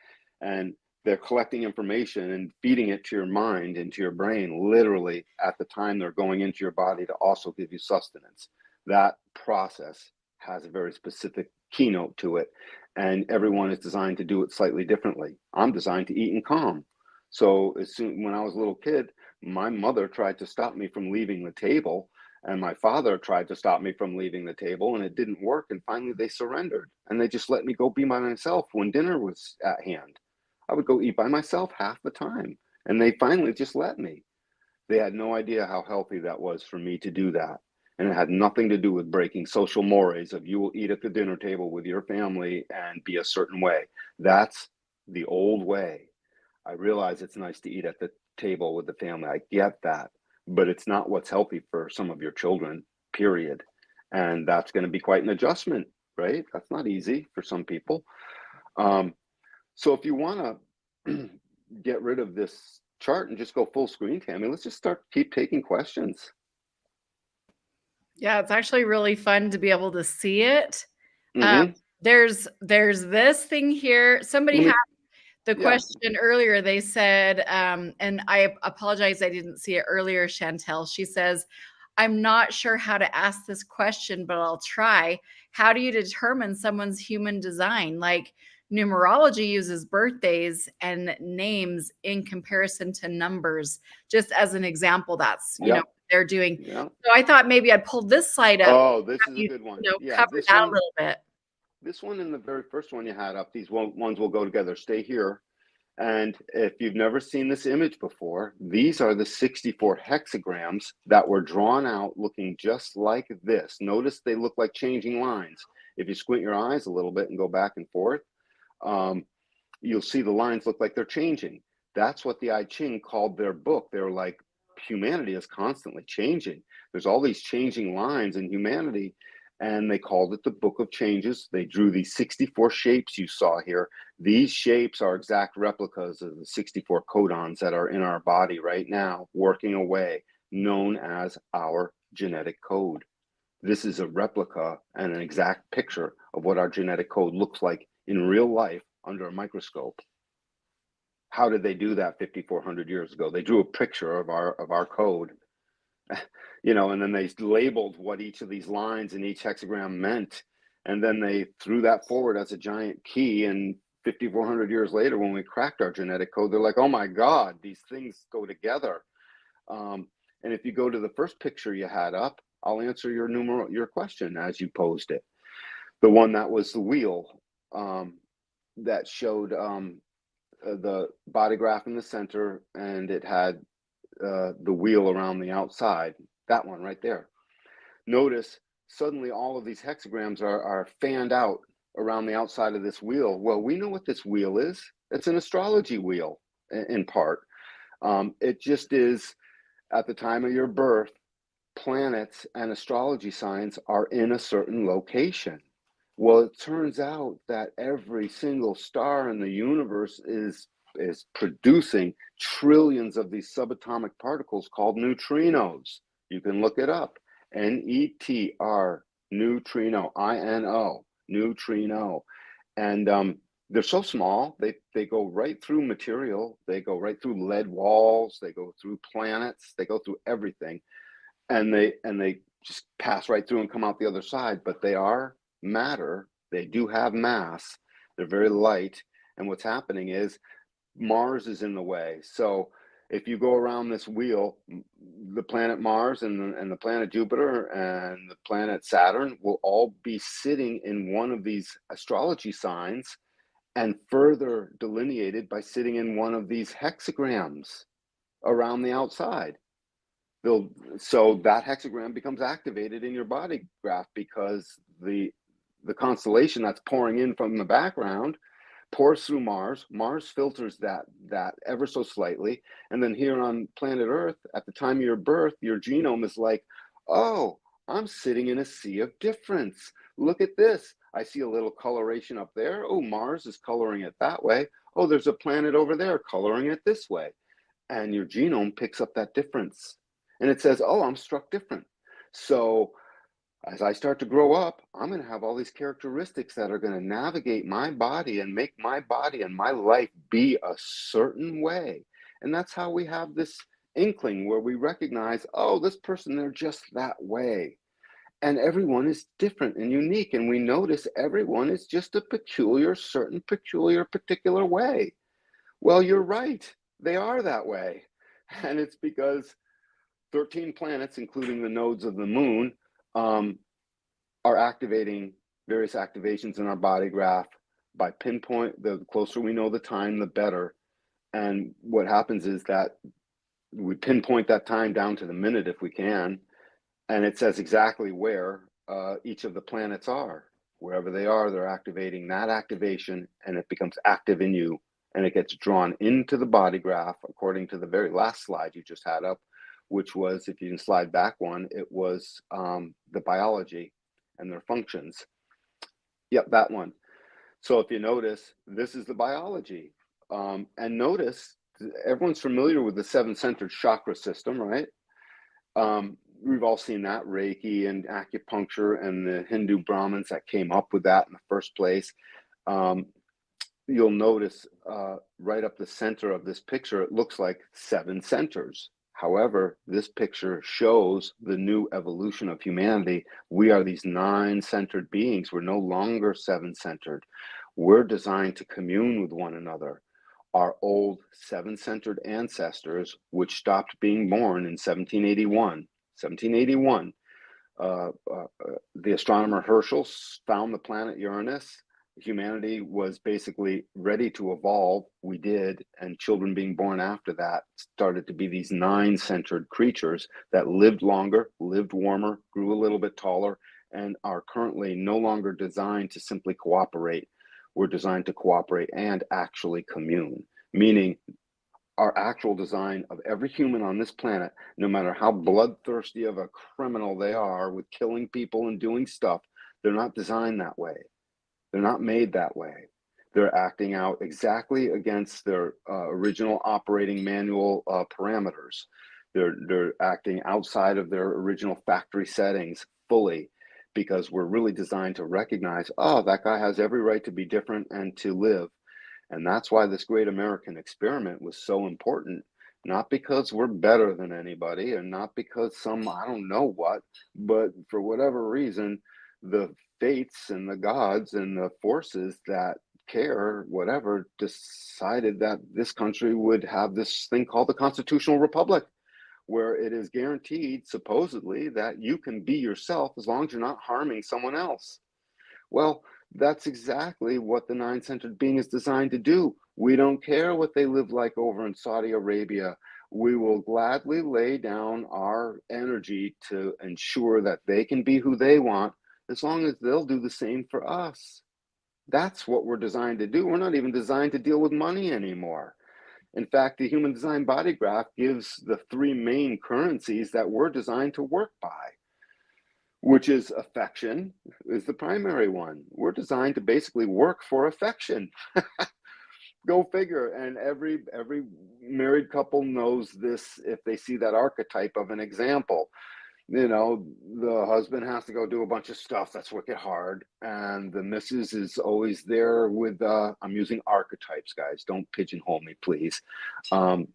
and they're collecting information and feeding it to your mind and to your brain, literally at the time they're going into your body to also give you sustenance. That process has a very specific keynote to it, and everyone is designed to do it slightly differently. I'm designed to eat and calm. So when I was a little kid, my mother tried to stop me from leaving the table, and my father tried to stop me from leaving the table, and it didn't work. And finally, they surrendered, and they just let me go be by myself when dinner was at hand. I would go eat by myself half the time, and they finally just let me. They had no idea how healthy that was for me to do that. And it had nothing to do with breaking social mores of you will eat at the dinner table with your family and be a certain way. That's the old way. I realize it's nice to eat at the table with the family. I get that, but it's not what's healthy for some of your children, period. And that's going to be quite an adjustment, right? That's not easy for some people. Um, so if you want to get rid of this chart and just go full screen, Tammy, let's just keep taking questions. Yeah, it's actually really fun to be able to see it. Um, Mm-hmm. there's this thing here. Somebody Let had me, the yeah. question earlier. They said, and I apologize, I didn't see it earlier, Chantel. She says, I'm not sure how to ask this question, but I'll try. How do you determine someone's human design? Like numerology uses birthdays and names in comparison to numbers, just as an example. That's, Yep. they're doing. Yeah. So I thought maybe I'd pull this slide up, Oh, this have is a you, good one. Yeah, cover that a little bit. this one and the very first one you had up, these ones will go together. Stay here. And if you've never seen this image before, these are the 64 hexagrams that were drawn out looking just like this. Notice they look like changing lines. If you squint your eyes a little bit and go back and forth, um, you'll see the lines look like they're changing. That's what the I Ching called their book. They're like, humanity is constantly changing. There's all these changing lines in humanity, and they called it the Book of Changes. They drew these 64 shapes you saw here. These shapes are exact replicas of the 64 codons that are in our body right now, working away, known as our genetic code. This is a replica and an exact picture of what our genetic code looks like in real life under a microscope. How did they do that 5,400 years ago? They drew a picture of our code, and then they labeled what each of these lines in each hexagram meant, and then they threw that forward as a giant key. And 5,400 years later, when we cracked our genetic code, they're like, "Oh my God, these things go together." And if you go to the first picture you had up, I'll answer your question as you posed it. The one that was the wheel, that showed the body graph in the center, and it had the wheel around the outside. That one right there. Notice suddenly all of these hexagrams are fanned out around the outside of this wheel. Well, we know what this wheel is. It's an astrology wheel in part. It just is at the time of your birth, planets and astrology signs are in a certain location. Well, it turns out that every single star in the universe is producing trillions of these subatomic particles called neutrinos. You can look it up. Neutrinos. neutrino, I-N-O, neutrino. And they're so small, they go right through material, they go right through lead walls, they go through planets, they go through everything, and they just pass right through and come out the other side. But they are matter, they do have mass, they're very light, and what's happening is Mars is in the way. So if you go around this wheel, the planet Mars and the planet Jupiter and the planet Saturn will all be sitting in one of these astrology signs, and further delineated by sitting in one of these hexagrams around the outside. So that hexagram becomes activated in your body graph, because the constellation that's pouring in from the background pours through Mars. Mars filters that ever so slightly, and then here on planet Earth, at the time of your birth, your genome is like, oh, I'm sitting in a sea of difference. Look at this. I see a little coloration up there. Oh, Mars is coloring it that way. Oh, there's a planet over there coloring it this way. And your genome picks up that difference. And it says, oh, I'm struck different. So as I start to grow up, I'm going to have all these characteristics that are going to navigate my body and make my body and my life be a certain way. And that's how we have this inkling where we recognize, oh, this person, they're just that way. And everyone is different and unique. And we notice everyone is just a peculiar, certain peculiar, particular way. Well, you're right. They are that way. And it's because 13 planets, including the nodes of the moon, are activating various activations in our body graph by pinpoint. The closer we know the time, the better. And what happens is that we pinpoint that time down to the minute if we can, and it says exactly where each of the planets are. Wherever they are, they're activating that activation, and it becomes active in you, and it gets drawn into the body graph according to the very last slide you just had up, which was, if you can slide back one, it was the biology and their functions. Yep, that one. So if you notice, this is the biology. And notice, everyone's familiar with the seven-centered chakra system, right? We've all seen that, Reiki and acupuncture and the Hindu Brahmins that came up with that in the first place. You'll notice right up the center of this picture, it looks like 7 centers. However, this picture shows the new evolution of humanity. We are these 9-centered beings. We're no longer 7-centered. We're designed to commune with one another. Our old 7-centered ancestors, which stopped being born in 1781, the astronomer Herschel found the planet Uranus. Humanity was basically ready to evolve. We did, and children being born after that started to be these 9-centered creatures that lived longer, lived warmer, grew a little bit taller, and are currently no longer designed to simply cooperate. We're designed to cooperate and actually commune, meaning our actual design of every human on this planet, no matter how bloodthirsty of a criminal they are with killing people and doing stuff, they're not designed that way. They're not made that way. They're acting out exactly against their original operating manual parameters. They're acting outside of their original factory settings fully, because we're really designed to recognize, oh, that guy has every right to be different and to live. And that's why this great American experiment was so important. Not because we're better than anybody, and not because some, I don't know what, but for whatever reason, the fates and the gods and the forces that care, whatever, decided that this country would have this thing called the Constitutional Republic, where it is guaranteed, supposedly, that you can be yourself as long as you're not harming someone else. Well, that's exactly what the 9-centered being is designed to do. We don't care what they live like over in Saudi Arabia. We will gladly lay down our energy to ensure that they can be who they want, as long as they'll do the same for us. That's what we're designed to do. We're not even designed to deal with money anymore. In fact, the human design body graph gives the 3 main currencies that we're designed to work by, which is affection is the primary one. We're designed to basically work for affection. Go figure. And every married couple knows this if they see that archetype of an example. You know, the husband has to go do a bunch of stuff that's wicked hard, and the missus is always there with, I'm using archetypes, guys. Don't pigeonhole me, please. Um,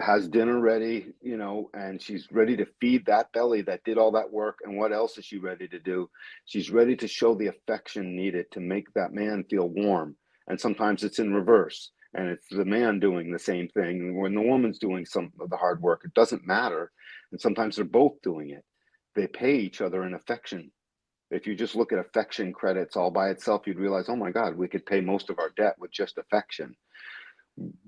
has dinner ready, and she's ready to feed that belly that did all that work. And what else is she ready to do? She's ready to show the affection needed to make that man feel warm. And sometimes it's in reverse, and it's the man doing the same thing when the woman's doing some of the hard work. It doesn't matter. And sometimes they're both doing it. They pay each other in affection. If you just look at affection credits all by itself, you'd realize, oh my God, we could pay most of our debt with just affection.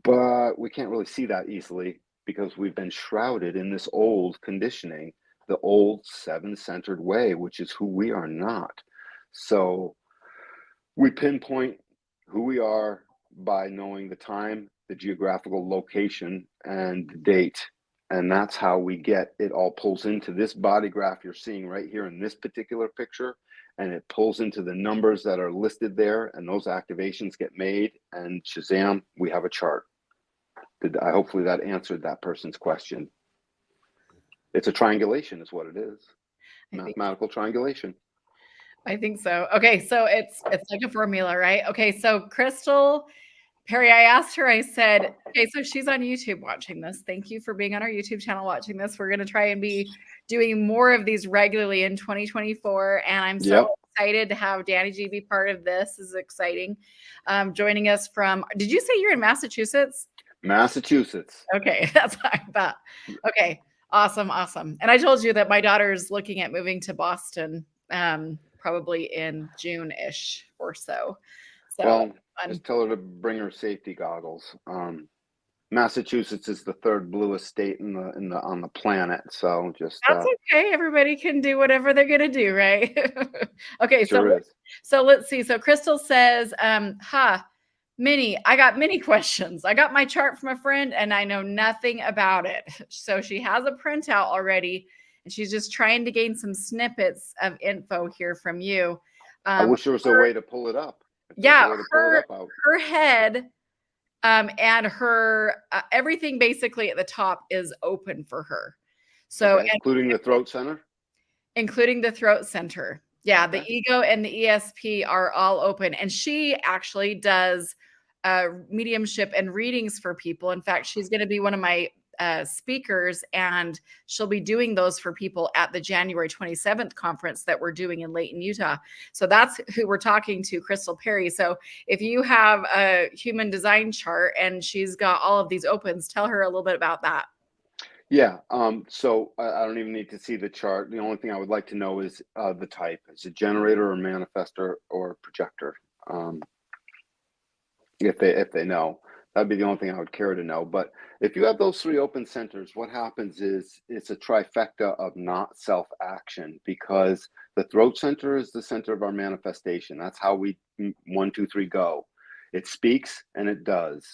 But we can't really see that easily because we've been shrouded in this old conditioning, the old seven-centered way, which is who we are not. So we pinpoint who we are by knowing the time, the geographical location, and the date. And that's how we get it all pulls into this body graph you're seeing right here in this particular picture. And it pulls into the numbers that are listed there, and those activations get made, and Shazam, we have a chart. Hopefully that answered that person's question. It's a triangulation is what it is. I think Mathematical triangulation. I think so. Okay, so it's like a formula, right? Okay, so Crystal Perry, I asked her, I said, okay, so she's on YouTube watching this. Thank you for being on our YouTube channel watching this. We're going to try and be doing more of these regularly in 2024. And I'm so Yep. excited to have Danny G be part of this. This is exciting. Joining us from, did you say you're in Massachusetts? Massachusetts. Okay, that's what I thought. Okay, awesome, awesome. And I told you that my daughter's looking at moving to Boston probably in June-ish or so. So Well, fun. just tell her to bring her safety goggles. Massachusetts is the third bluest state on the planet. So just That's okay. Everybody can do whatever they're gonna do, right? Okay, sure is. so let's see. So Crystal says, Minnie, I got many questions. I got my chart from a friend and I know nothing about it. So she has a printout already and she's just trying to gain some snippets of info here from you. I wish there was a way to pull it up. If there's Yeah, a way to pull it up, her head and her everything basically at the top is open for her. So, okay, including the throat center? Including the throat center. Yeah, Okay. the ego and the ESP are all open. And she actually does mediumship and readings for people. In fact, she's going to be one of my speakers, and she'll be doing those for people at the January 27th conference that we're doing in Layton, Utah. So that's who we're talking to, Crystal Perry. So if you have a human design chart and she's got all of these opens, tell her a little bit about that. Yeah. So I don't even need to see the chart. The only thing I would like to know is the type. Is it generator or manifestor or projector? If they know, that'd be the only thing I would care to know. But if you have those three open centers, what happens is it's a trifecta of not self-action, because the throat center is the center of our manifestation. That's how we 1, 2, 3 go. It speaks and it does.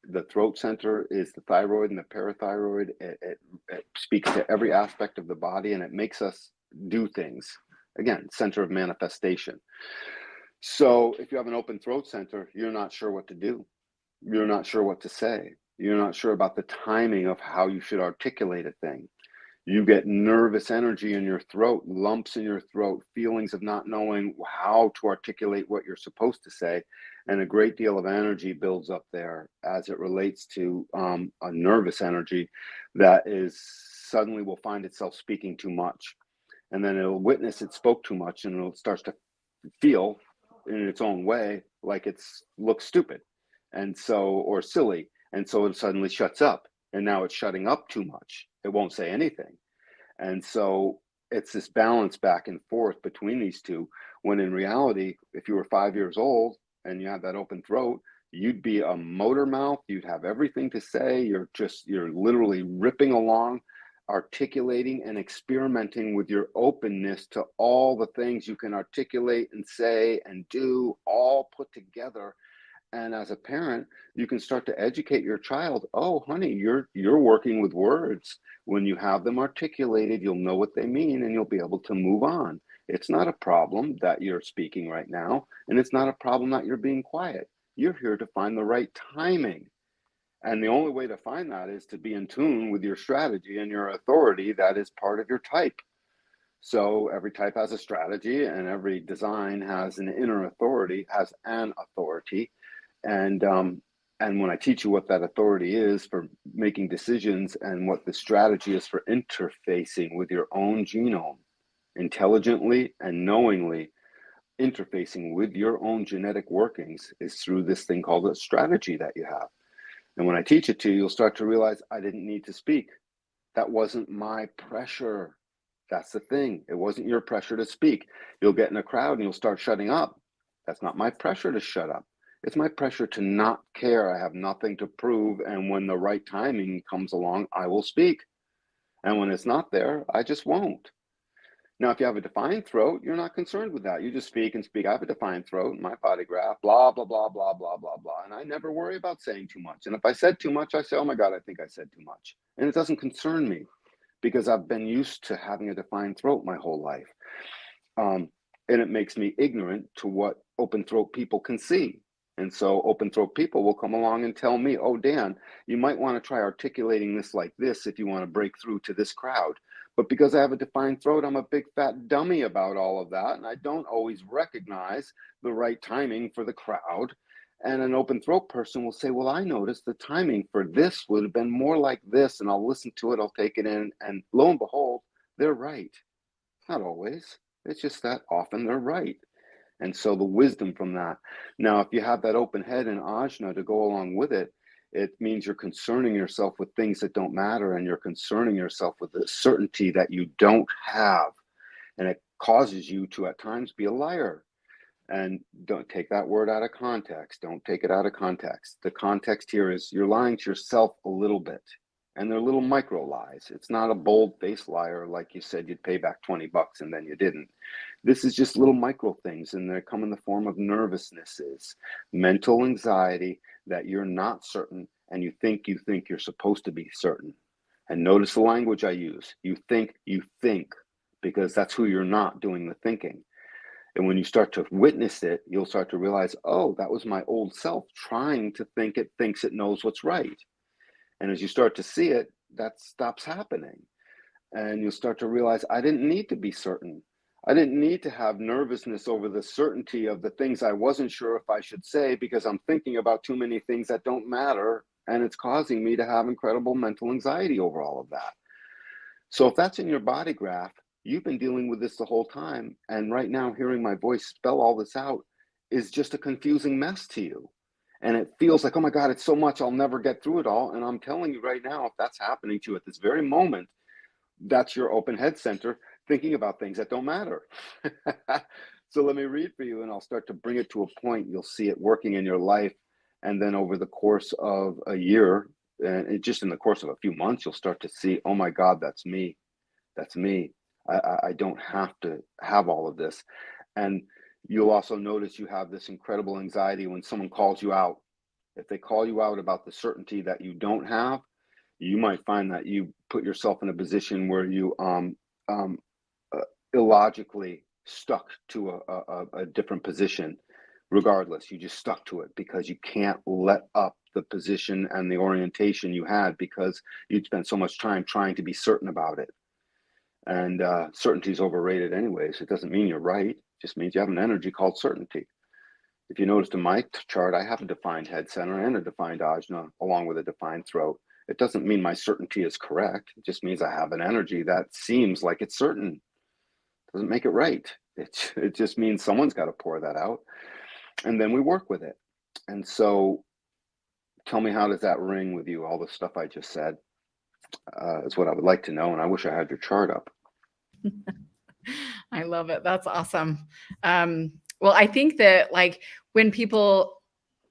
The throat center is the thyroid and the parathyroid. It speaks to every aspect of the body and it makes us do things. Again, center of manifestation. So if you have an open throat center, you're not sure what to do. You're not sure what to say. You're not sure about the timing of how you should articulate a thing. You get nervous energy in your throat, lumps in your throat, feelings of not knowing how to articulate what you're supposed to say. And a great deal of energy builds up there as it relates to a nervous energy that is suddenly will find itself speaking too much. And then it'll witness it spoke too much and it starts to feel in its own way like it's looks stupid and so or silly, and so it suddenly shuts up, and now it's shutting up too much. It won't say anything. And so it's this balance back and forth between these two, when in reality, if you were 5 years old and you had that open throat, you'd be a motor mouth. You'd have everything to say. You're literally ripping along, articulating and experimenting with your openness to all the things you can articulate and say and do, all put together. And as a parent, you can start to educate your child. Oh, honey, you're working with words. When you have them articulated, you'll know what they mean and you'll be able to move on. It's not a problem that you're speaking right now, and it's not a problem that you're being quiet. You're here to find the right timing. And the only way to find that is to be in tune with your strategy and your authority that is part of your type. So every type has a strategy, and every design has an inner authority, has an authority. And when I teach you what that authority is for making decisions and what the strategy is for interfacing with your own genome, intelligently and knowingly interfacing with your own genetic workings, is through this thing called a strategy that you have. And when I teach it to you, you'll start to realize I didn't need to speak. That wasn't my pressure. That's the thing. It wasn't your pressure to speak. You'll get in a crowd and you'll start shutting up. That's not my pressure to shut up. It's my pressure to not care. I have nothing to prove. And when the right timing comes along, I will speak. And when it's not there, I just won't. Now, if you have a defined throat, you're not concerned with that. You just speak and speak. I have a defined throat, my body graph, blah, blah, blah, blah, blah, blah, blah. And I never worry about saying too much. And if I said too much, I say, oh my God, I think I said too much. And it doesn't concern me because I've been used to having a defined throat my whole life. And it makes me ignorant to what open throat people can see. And so open throat people will come along and tell me, oh, Dan, you might want to try articulating this like this if you want to break through to this crowd. But because I have a defined throat, I'm a big fat dummy about all of that. And I don't always recognize the right timing for the crowd. And an open throat person will say, well, I noticed the timing for this would have been more like this. And I'll listen to it, I'll take it in. And lo and behold, they're right. Not always. It's just that often they're right. And so the wisdom from that. Now, if you have that open head and ajna to go along with it, it means you're concerning yourself with things that don't matter, and you're concerning yourself with the certainty that you don't have. And it causes you to at times be a liar. And don't take that word out of context. Don't take it out of context. The context here is you're lying to yourself a little bit. And they're little micro lies. It's not a bold-faced liar like you said you'd pay back 20 bucks and then you didn't. This is just little micro things, and they come in the form of nervousnesses, mental anxiety that you're not certain, and you think you're supposed to be certain. And notice the language I use. You think, because that's who you're not doing the thinking. And when you start to witness it, you'll start to realize, oh, that was my old self trying to think it thinks it knows what's right. And as you start to see it, that stops happening. And you'll start to realize, I didn't need to be certain. I didn't need to have nervousness over the certainty of the things I wasn't sure if I should say, because I'm thinking about too many things that don't matter. And it's causing me to have incredible mental anxiety over all of that. So if that's in your body graph, you've been dealing with this the whole time. And right now, hearing my voice spell all this out is just a confusing mess to you. And it feels like, oh my God, it's so much, I'll never get through it all. And I'm telling you right now, if that's happening to you at this very moment, that's your open head center thinking about things that don't matter. So let me read for you, and I'll start to bring it to a point. You'll see it working in your life. And then over the course of a year, and just in the course of a few months, you'll start to see, oh my God, that's me. That's me. I don't have to have all of this. And you'll also notice you have this incredible anxiety when someone calls you out. If they call you out about the certainty that you don't have, you might find that you put yourself in a position where you illogically stuck to a different position. Regardless, you just stuck to it because you can't let up the position and the orientation you had because you'd spent so much time trying to be certain about it. And certainty is overrated anyways. It doesn't mean you're right. It just means you have an energy called certainty. If you noticed in my chart, I have a defined head center and a defined ajna along with a defined throat. It doesn't mean my certainty is correct. It just means I have an energy that seems like it's certain. It doesn't make it right. It just means someone's got to pour that out. And then we work with it. And so tell me, how does that ring with you? All the stuff I just said is what I would like to know. And I wish I had your chart up. I love it. That's awesome. Well, I think that like when people,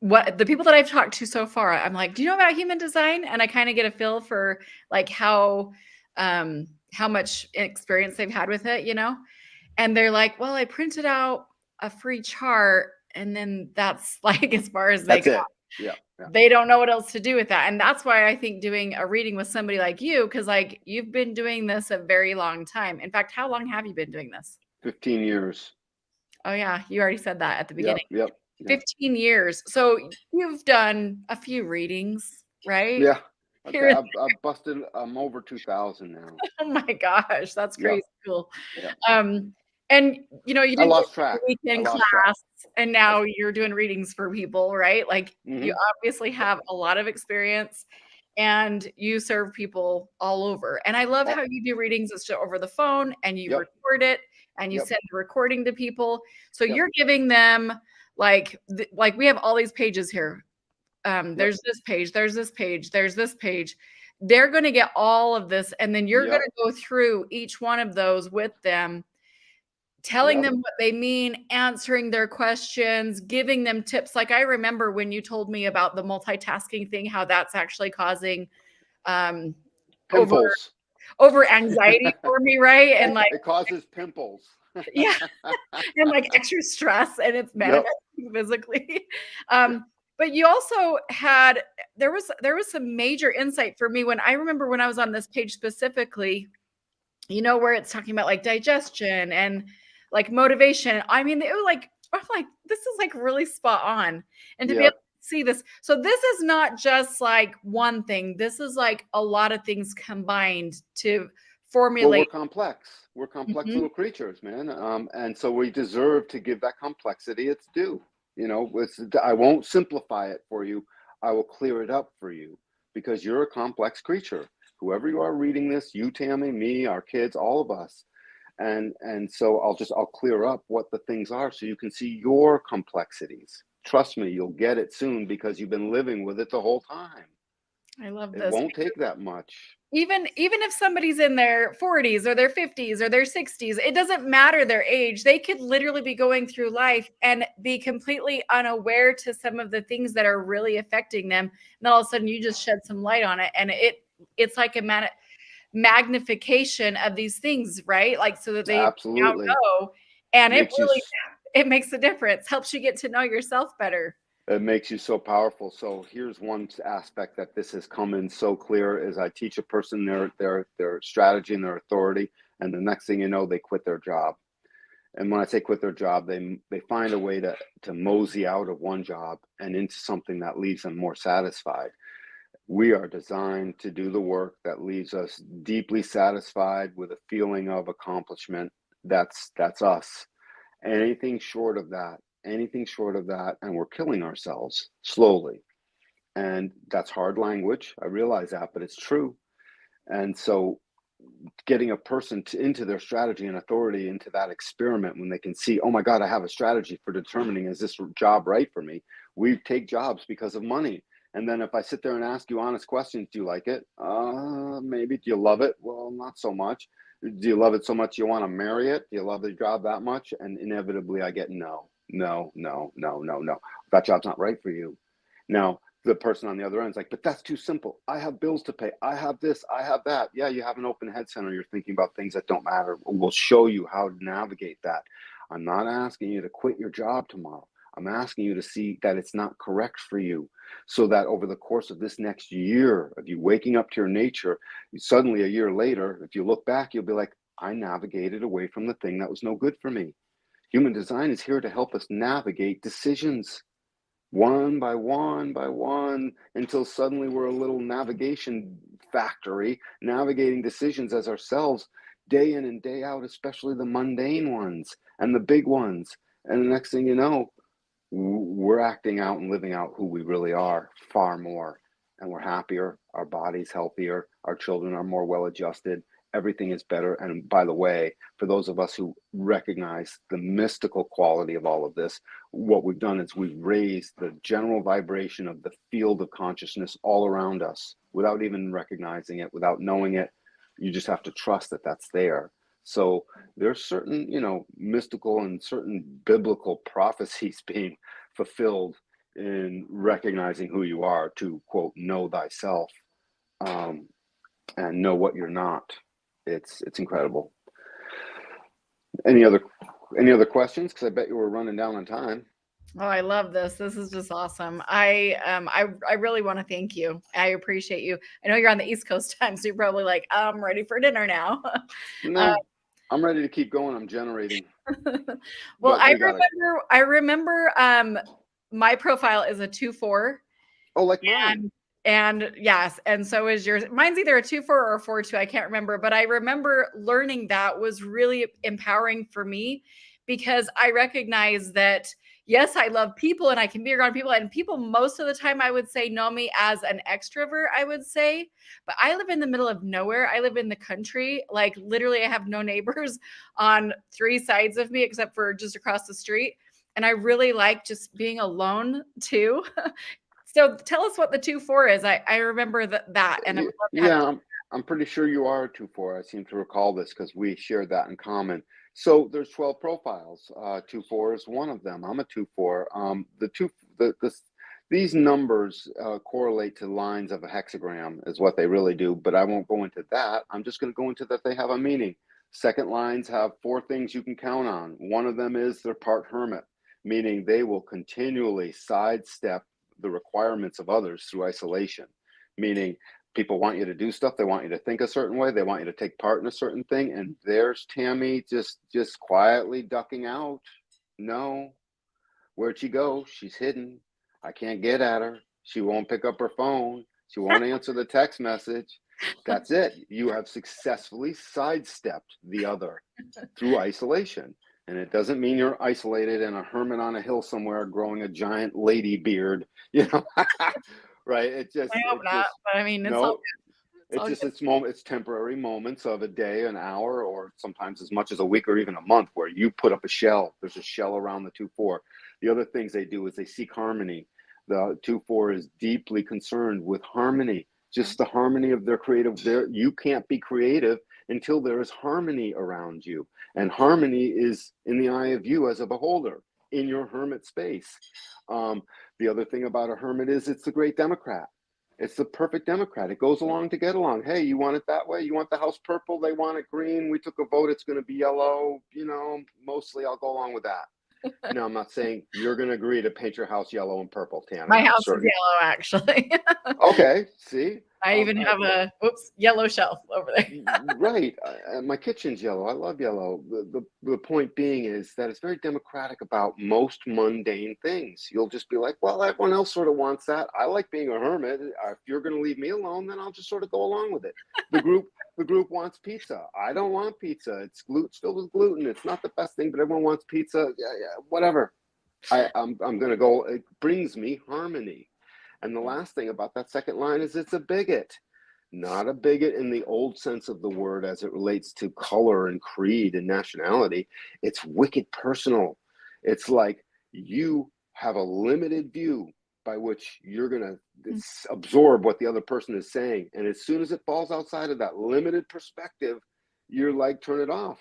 the people that I've talked to so far, I'm like, do you know about human design? And I kind of get a feel for like how much experience they've had with it, and they're like, well, I printed out a free chart and then that's like as far as they That's got. it. Yeah. They don't know what else to do with that. And that's why I think doing a reading with somebody like you, because like you've been doing this a very long time. In fact, how long have you been doing this? 15 years. Oh yeah, you already said that at the beginning. Yep. 15 years. So you've done a few readings. right? Yeah. Okay, You're I've busted. I'm over 2,000 now. oh my gosh, that's Yeah, crazy cool. yeah. Um, and you I did lost the track. I weekend lost track. class, and I, now you're doing readings for people, right? Like you mm-hmm. obviously have a lot of experience and you serve people all over. And I love Oh, how you do readings it's just over the phone and you yep, record it and you yep, send the recording to people. So yep, you're giving them like we have all these pages here. yep, There's this page, there's this page, there's this page. They're going to get all of this, and then you're going yep, to go through each one of those with them, telling yep. them what they mean, answering their questions, giving them tips. Like I remember when you told me about the multitasking thing, how that's actually causing um, over Pimples. over anxiety for me, right? And like, It causes pimples. yeah, and like extra stress, and it's Yep. manifesting physically. But you also had there was some major insight for me when I remember when I was on this page specifically, where it's talking about like digestion and like motivation. I mean, it was like I'm like, this is like really spot on. And to be able Yep. to see this, so this is not just like one thing. This is like a lot of things combined to Well, we're formulate. complex. We're complex Mhm. little creatures, man. And so we deserve to give that complexity its due. I won't simplify it for you. I will clear it up for you because you're a complex creature. Whoever you are reading this, you, Tammy, me, our kids, all of us. And so I'll clear up what the things are so you can see your complexities. Trust me, you'll get it soon because you've been living with it the whole time. I love It this. won't take that much. Even if somebody's in their 40s or their 50s or their 60s, it doesn't matter their age. They could literally be going through life and be completely unaware to some of the things that are really affecting them. And then all of a sudden you just shed some light on it, and it's like a magnification of these things, right? Like so that they now Absolutely. know, and Makes you it makes a difference, helps you get to know yourself better. It makes you so powerful. So here's one aspect that this has come in so clear is I teach a person their strategy and their authority, and the next thing you know, they quit their job. And when I say quit their job, they find a way to mosey out of one job and into something that leaves them more satisfied. We are designed to do the work that leaves us deeply satisfied with a feeling of accomplishment. That's us. Anything short of that, and we're killing ourselves slowly. And that's hard language. I realize that, but it's true. And so getting a person into their strategy and authority into that experiment when they can see, oh my God, I have a strategy for determining is this job right for me? We take jobs because of money. And then if I sit there and ask you honest questions, do you like it? Maybe. Do you love it? Well, not so much. Do you love it so much you want to marry it? Do you love the job that much? And inevitably I get no, no, no, no, no, no. That job's not right for you. Now, the person on the other end is like, but that's too simple. I have bills to pay. I have this. I have that. Yeah, you have an open head center. You're thinking about things that don't matter. We'll show you how to navigate that. I'm not asking you to quit your job tomorrow. I'm asking you to see that it's not correct for you so that over the course of this next year of you waking up to your nature, suddenly a year later, if you look back, you'll be like, I navigated away from the thing that was no good for me. Human design is here to help us navigate decisions one by one, until suddenly we're a little navigation factory, navigating decisions as ourselves day in and day out, especially the mundane ones and the big ones. And the next thing you know, we're acting out and living out who we really are far more. And we're happier, our body's healthier, our children are more well adjusted, everything is better. And by the way, for those of us who recognize the mystical quality of all of this, what we've done is we've raised the general vibration of the field of consciousness all around us without even recognizing it, without knowing it. You just have to trust that that's there. So there's certain, mystical and certain biblical prophecies being fulfilled in recognizing who you are to quote know thyself, and know what you're not. It's incredible. Any other questions? Because I bet you were running down on time. Oh, I love this. This is just awesome. I really want to thank you. I appreciate you. I know you're on the East Coast time, so you're probably like, I'm ready for dinner now. uh, No, I'm ready to keep going. I'm generating, well, but we gotta. I remember my profile is a 2-4, Oh, like mine. And yes, and so is yours. Mine's either a 2-4 or a 4-2. I can't remember, but I remember learning that was really empowering for me because I recognize that yes, I love people and I can be around people, and people most of the time I would say know me as an extrovert, I would say, but I live in the middle of nowhere. I live in the country. Like literally I have no neighbors on 3 sides of me except for just across the street. And I really like just being alone too. So tell us what the 2-4 is. I remember that, and I would love to have Yeah, I'm pretty sure you are a 2-4. I seem to recall this because we shared that in common. So there's 12 profiles. 2-4 is one of them. I'm a 2-4. These numbers correlate to lines of a hexagram is what they really do, but I won't go into that. I'm just going to go into that they have a meaning. Second lines have 4 things you can count on. One of them is they're part hermit, meaning they will continually sidestep the requirements of others through isolation, meaning people want you to do stuff, they want you to think a certain way, they want you to take part in a certain thing, and there's Tammy just quietly ducking out. No, where'd she go? She's hidden. I can't get at her. She won't pick up her phone. She won't answer the text message. That's it. You have successfully sidestepped the other through isolation. And it doesn't mean you're isolated and a hermit on a hill somewhere growing a giant lady beard, you know, right? I hope not, but I mean, it's all No, good. It's all good. it's temporary moments of a day, an hour, or sometimes as much as a week or even a month where you put up a shell. There's a shell around the 2-4. The other things they do is they seek harmony. The 2-4 is deeply concerned with harmony, just the harmony of their creative. You can't be creative until there is harmony around you. And harmony is in the eye of you as a beholder in your hermit space. The other thing about a hermit is it's the great Democrat. It's the perfect Democrat. It goes along to get along. Hey, you want it that way? You want the house purple? They want it green. We took a vote. It's going to be yellow. You know, mostly I'll go along with that. No, I'm not saying you're going to agree to paint your house yellow and purple, Tanner. My I'm house is certain. yellow, actually. Okay, see? I even have a yellow shelf over there. Right. My kitchen's yellow. I love yellow. The point being is that it's very democratic about most mundane things. You'll just be like, well, everyone else sort of wants that. I like being a hermit. If you're going to leave me alone, then I'll just sort of go along with it. The group wants pizza. I don't want pizza. It's filled with gluten. It's not the best thing, but everyone wants pizza. Yeah, whatever. I'm going to go. It brings me harmony. And the last thing about that second line is it's a bigot. Not a bigot in the old sense of the word as it relates to color and creed and nationality. It's wicked personal. It's like you have a limited view by which you're going to absorb what the other person is saying. And as soon as it falls outside of that limited perspective, you're like, turn it off.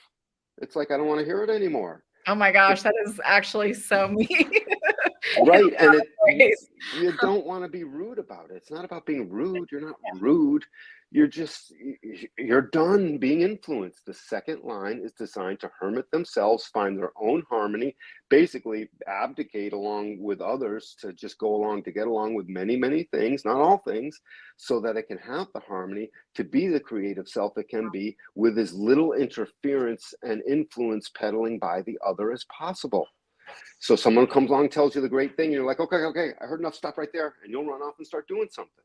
It's like, I don't want to hear it anymore. Oh my gosh, that is actually so me. Right. And you don't want to be rude about it. It's not about being rude. You're not rude. You're done being influenced. The second line is designed to hermit themselves, find their own harmony, basically abdicate along with others to just go along to get along with many, many things, not all things, so that it can have the harmony to be the creative self it can be with as little interference and influence peddling by the other as possible. So someone comes along, tells you the great thing, you're like, okay, I heard enough, stop right there, and you'll run off and start doing something.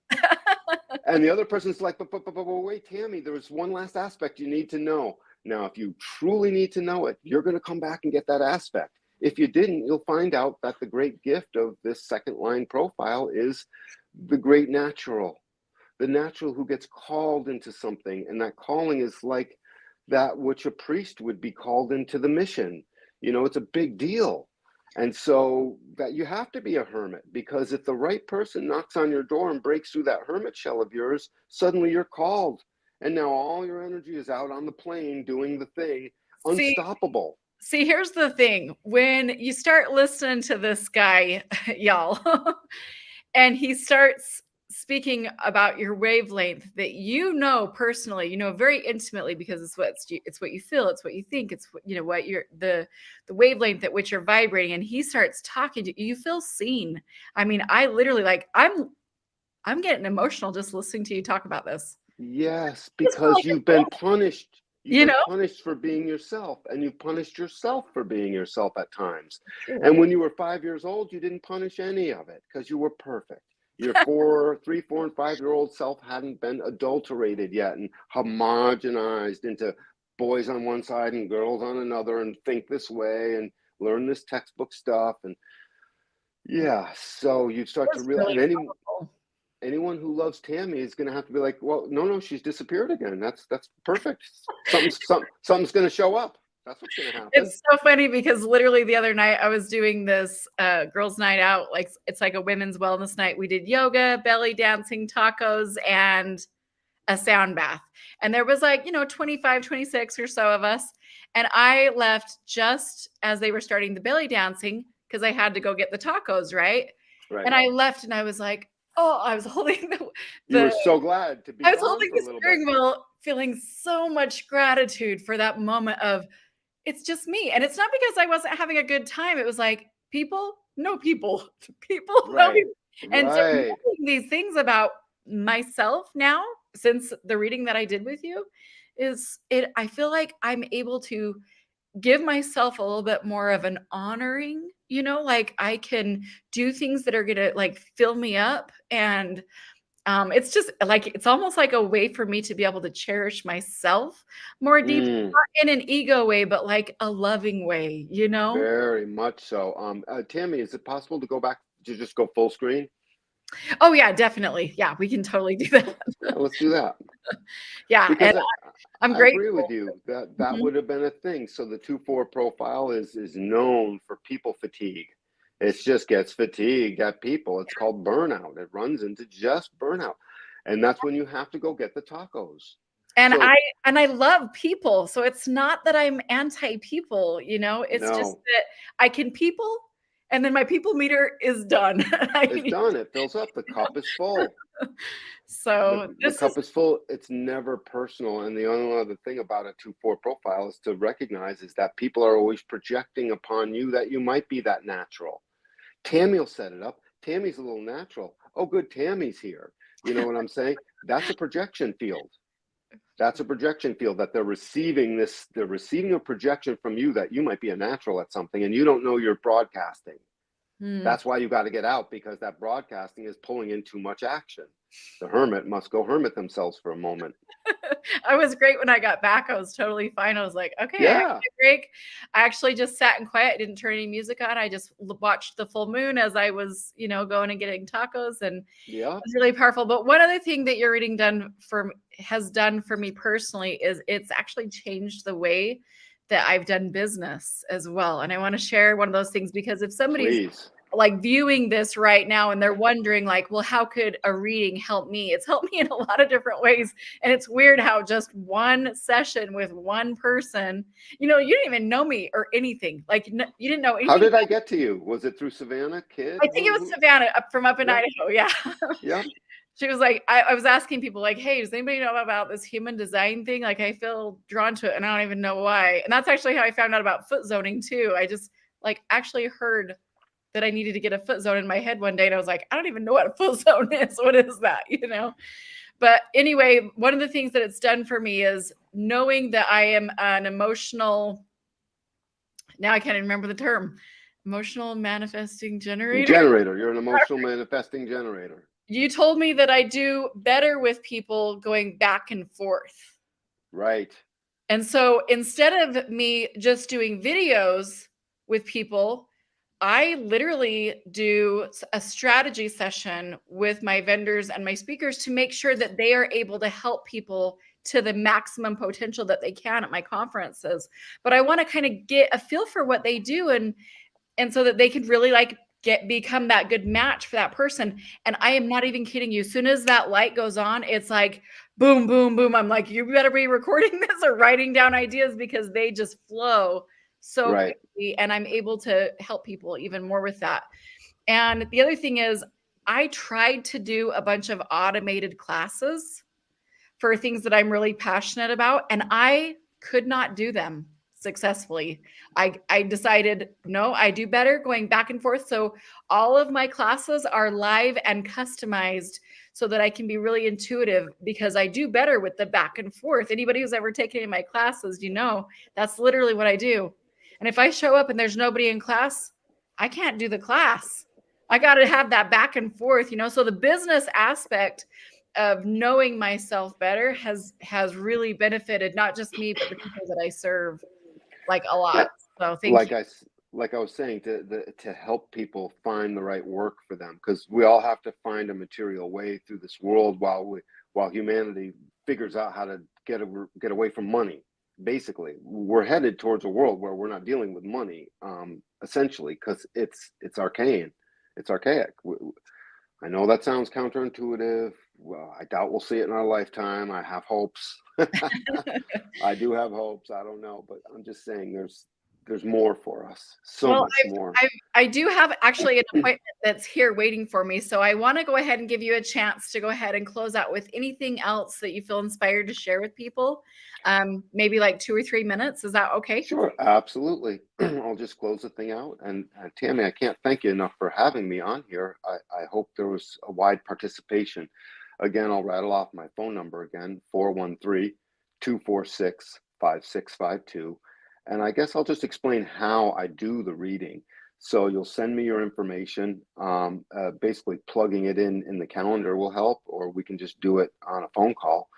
And the other person's like, but wait, Tammy, there's one last aspect you need to know. Now, if you truly need to know it, you're going to come back and get that aspect. If you didn't, you'll find out that the great gift of this second line profile is the great natural, the natural who gets called into something. And that calling is like that which a priest would be called into the mission. You know, it's a big deal. And so that you have to be a hermit, because if the right person knocks on your door and breaks through that hermit shell of yours, suddenly you're called. And now all your energy is out on the plane doing the thing, unstoppable. See, here's the thing. When you start listening to this guy, y'all, and he starts speaking about your wavelength that you know personally, you know very intimately, because it's what you feel, it's what you think, it's what, you know, what you're the wavelength at which you're vibrating, and he starts talking to you, you feel seen. I mean, I literally like I'm getting emotional just listening to you talk about this. Yes, because you've been punished. You've You been know? punished for being yourself, and you've punished yourself for being yourself at times. And when you were 5 years old, you didn't punish any of it because you were perfect. Your 3, 4, and 5-year-old self hadn't been adulterated yet and homogenized into boys on one side and girls on another, and think this way and learn this textbook stuff. And yeah, so you start to was realize, really and powerful. anyone who loves Tammy is going to have to be like, well, no, she's disappeared again. That's perfect. Something's going to show up. That's what's going to happen. It's so funny because literally the other night I was doing this girls' night out. Like it's like a women's wellness night. We did yoga, belly dancing, tacos, and a sound bath. And there was like, 25, 26 or so of us. And I left just as they were starting the belly dancing because I had to go get the tacos, right? Right. And I left and I was like, oh, I was holding You were so glad to be I was gone holding for a the little steering bit. wheel, feeling so much gratitude for that moment of it's just me. And it's not because I wasn't having a good time. It was like people know people, people know Right. people. And so Right. knowing these things about myself now, since the reading that I did with you, I feel like I'm able to give myself a little bit more of an honoring, like I can do things that are gonna like fill me up. And it's just like it's almost like a way for me to be able to cherish myself more deeply, Mm, not in an ego way, but like a loving way. very much so. Tammy, is it possible to go back to just go full screen? Oh yeah, definitely. Yeah, we can totally do that. Yeah, let's do that. Yeah, Because and I'm I agree grateful. with you that Mhm. would have been a thing. So the 2-4 profile is known for people fatigue. It just gets fatigued at people. It's called burnout. It runs into just burnout, and that's when you have to go get the tacos. And So I love people, so it's not that I'm anti-people, it's just no, that I can people, and then my people meter is done. I it's need done. It fills up. The cup is full. so The this is cup is full. It's never personal. And the only other thing about a 2-4 profile is to recognize is that people are always projecting upon you that you might be that natural. Tammy will set it up. Tammy's a little natural. Oh, good, Tammy's here. You know what I'm saying? That's a projection field. That's a projection field that they're receiving this. They're receiving a projection from you that you might be a natural at something, and you don't know you're broadcasting. Hmm. That's why you got to get out, because that broadcasting is pulling in too much action. The hermit must go hermit themselves for a moment. I was great when I got back. I was totally fine. I was like, okay, I have Yeah. a break. I actually just sat and quiet. I didn't turn any music on. I just watched the full moon as I was, going and getting tacos, and it Yeah. was really powerful. But one other thing that your reading has done for me personally is it's actually changed the way that I've done business as well. And I want to share one of those things because if somebody's Please. like viewing this right now and they're wondering like, well, how could a reading help me? It's helped me in a lot of different ways. And it's weird how just one session with one person, you didn't even know me or anything. Like you didn't know How anything did I about me. get to you? Was it through Savannah Kid? I think it was Savannah up in Yeah. Idaho. Yeah. Yeah. She was like, I was asking people like, hey, does anybody know about this human design thing? Like I feel drawn to it and I don't even know why. And that's actually how I found out about foot zoning too. I just like actually heard that I needed to get a foot zone in my head one day. And I was like, I don't even know what a foot zone is. What is that? But anyway, one of the things that it's done for me is knowing that I am an emotional, now I can't even remember the term, emotional manifesting generator. Generator. You're an emotional manifesting generator. You told me that I do better with people going back and forth. Right. And so instead of me just doing videos with people, I literally do a strategy session with my vendors and my speakers to make sure that they are able to help people to the maximum potential that they can at my conferences. But I want to kind of get a feel for what they do and so that they could really like become that good match for that person. And I am not even kidding you. As soon as that light goes on, it's like boom, boom, boom. I'm like, you better be recording this or writing down ideas because they just flow so Right. quickly. And I'm able to help people even more with that. And the other thing is, I tried to do a bunch of automated classes for things that I'm really passionate about, and I could not do them successfully. I decided, no, I do better going back and forth. So all of my classes are live and customized so that I can be really intuitive because I do better with the back and forth. Anybody who's ever taken any of my classes, that's literally what I do. And if I show up and there's nobody in class, I can't do the class. I got to have that back and forth, you know. So the business aspect of knowing myself better has really benefited not just me but the people that I serve like a Yeah, lot. So thank you. like like I was saying, to help people find the right work for them, because we all have to find a material way through this world while humanity figures out how to get away from money. Basically, we're headed towards a world where we're not dealing with money, essentially, because it's arcane, it's archaic. I know that sounds counterintuitive. Well, I doubt we'll see it in our lifetime. I have hopes. I do have hopes. I don't know, but I'm just saying there's more for us. So Well, much more. I do have actually an appointment that's here waiting for me. So I want to go ahead and give you a chance to go ahead and close out with anything else that you feel inspired to share with people. Maybe like 2 or 3 minutes. Is that okay? Sure, absolutely. I'll just close the thing out. And Tammy, I can't thank you enough for having me on here. I hope there was a wide participation. Again, I'll rattle off my phone number again, 413-246-5652. And I guess I'll just explain how I do the reading. So you'll send me your information. Basically, plugging it in the calendar will help, or we can just do it on a phone call.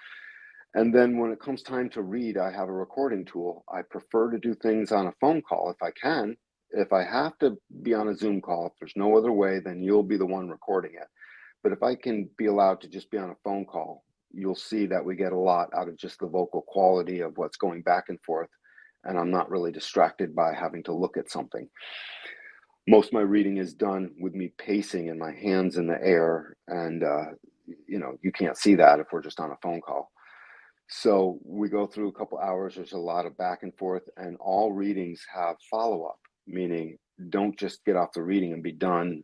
And then when it comes time to read, I have a recording tool. I prefer to do things on a phone call if I can. If I have to be on a Zoom call, if there's no other way, then you'll be the one recording it. But if I can be allowed to just be on a phone call, you'll see that we get a lot out of just the vocal quality of what's going back and forth. And I'm not really distracted by having to look at something. Most of my reading is done with me pacing and my hands in the air. And, you can't see that if we're just on a phone call. So we go through a couple hours. There's a lot of back and forth, and all readings have follow up, meaning don't just get off the reading and be done.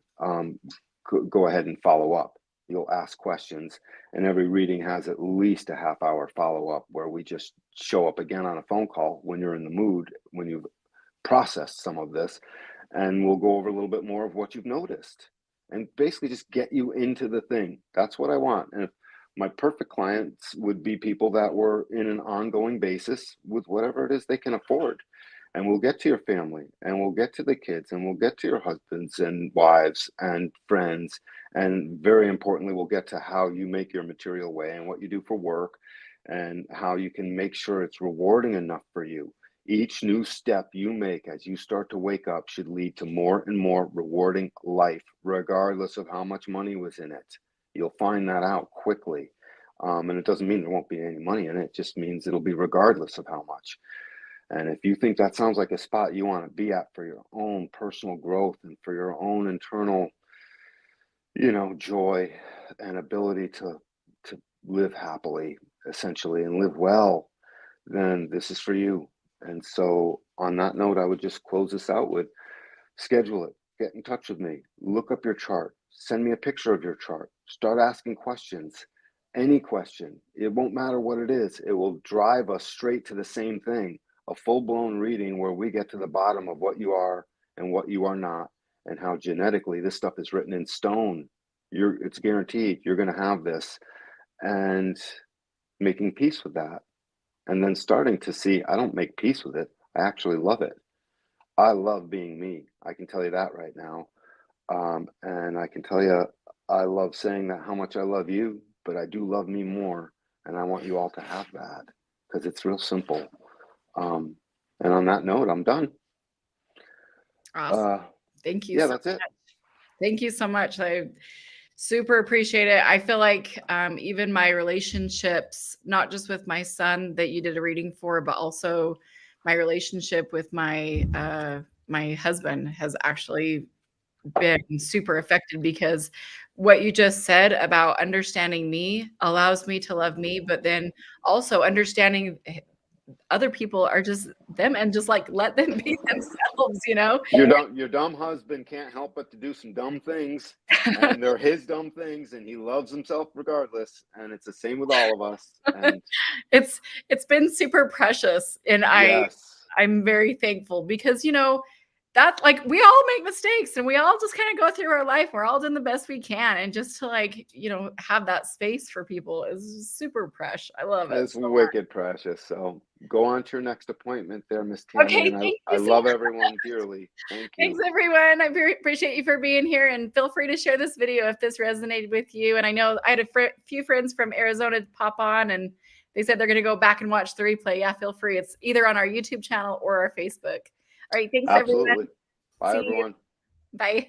Go ahead and follow up. You'll ask questions, and every reading has at least a half hour follow up where we just show up again on a phone call when you're in the mood, when you've processed some of this, and we'll go over a little bit more of what you've noticed and basically just get you into the thing. That's what I want. And if my perfect clients would be people that were in an ongoing basis with whatever it is they can afford. And we'll get to your family, and we'll get to the kids, and we'll get to your husbands and wives and friends. And very importantly, we'll get to how you make your material way and what you do for work and how you can make sure it's rewarding enough for you. Each new step you make as you start to wake up should lead to more and more rewarding life, regardless of how much money was in it. You'll find that out quickly. And it doesn't mean there won't be any money in it. It just means it'll be regardless of how much. And if you think that sounds like a spot you want to be at for your own personal growth and for your own internal, joy and ability to live happily, essentially, and live well, then this is for you. And so on that note, I would just close this out with schedule it, get in touch with me, look up your chart, send me a picture of your chart, start asking questions. Any question, it won't matter what it is, it will drive us straight to the same thing, a full-blown reading where we get to the bottom of what you are and what you are not, and how genetically this stuff is written in stone. It's guaranteed you're going to have this, and making peace with that. And then starting to see, I don't make peace with it, I actually love it. I love being me. I can tell you that right now. And I can tell you, I love saying that how much I love you, but I do love me more. And I want you all to have that because it's real simple. And on that note, I'm done. Awesome. Thank you Yeah, so that's it. much. Thank you so much. I super appreciate it. I feel like even my relationships, not just with my son that you did a reading for, but also my relationship with my husband has actually been super affected because what you just said about understanding me allows me to love me, but then also understanding other people are just them and just like let them be themselves, you know? Your dumb husband can't help but to do some dumb things, and they're his dumb things, and he loves himself regardless. And it's the same with all of us. And It's been super precious, and yes, I'm very thankful because that's like, we all make mistakes and we all just kind of go through our life. We're all doing the best we can. And just to like, have that space for people is super precious. I love it It's so much. wicked precious. So go on to your next appointment there, Miss Tammy. Okay. And Thank I you so love much. everyone dearly. Thank you. Thanks, everyone. I very appreciate you for being here. And feel free to share this video if this resonated with you. And I know I had a few friends from Arizona pop on and they said they're going to go back and watch the replay. Yeah, feel free. It's either on our YouTube channel or our Facebook. All right. Thanks, everyone. Absolutely. Bye, See you. everyone. Bye.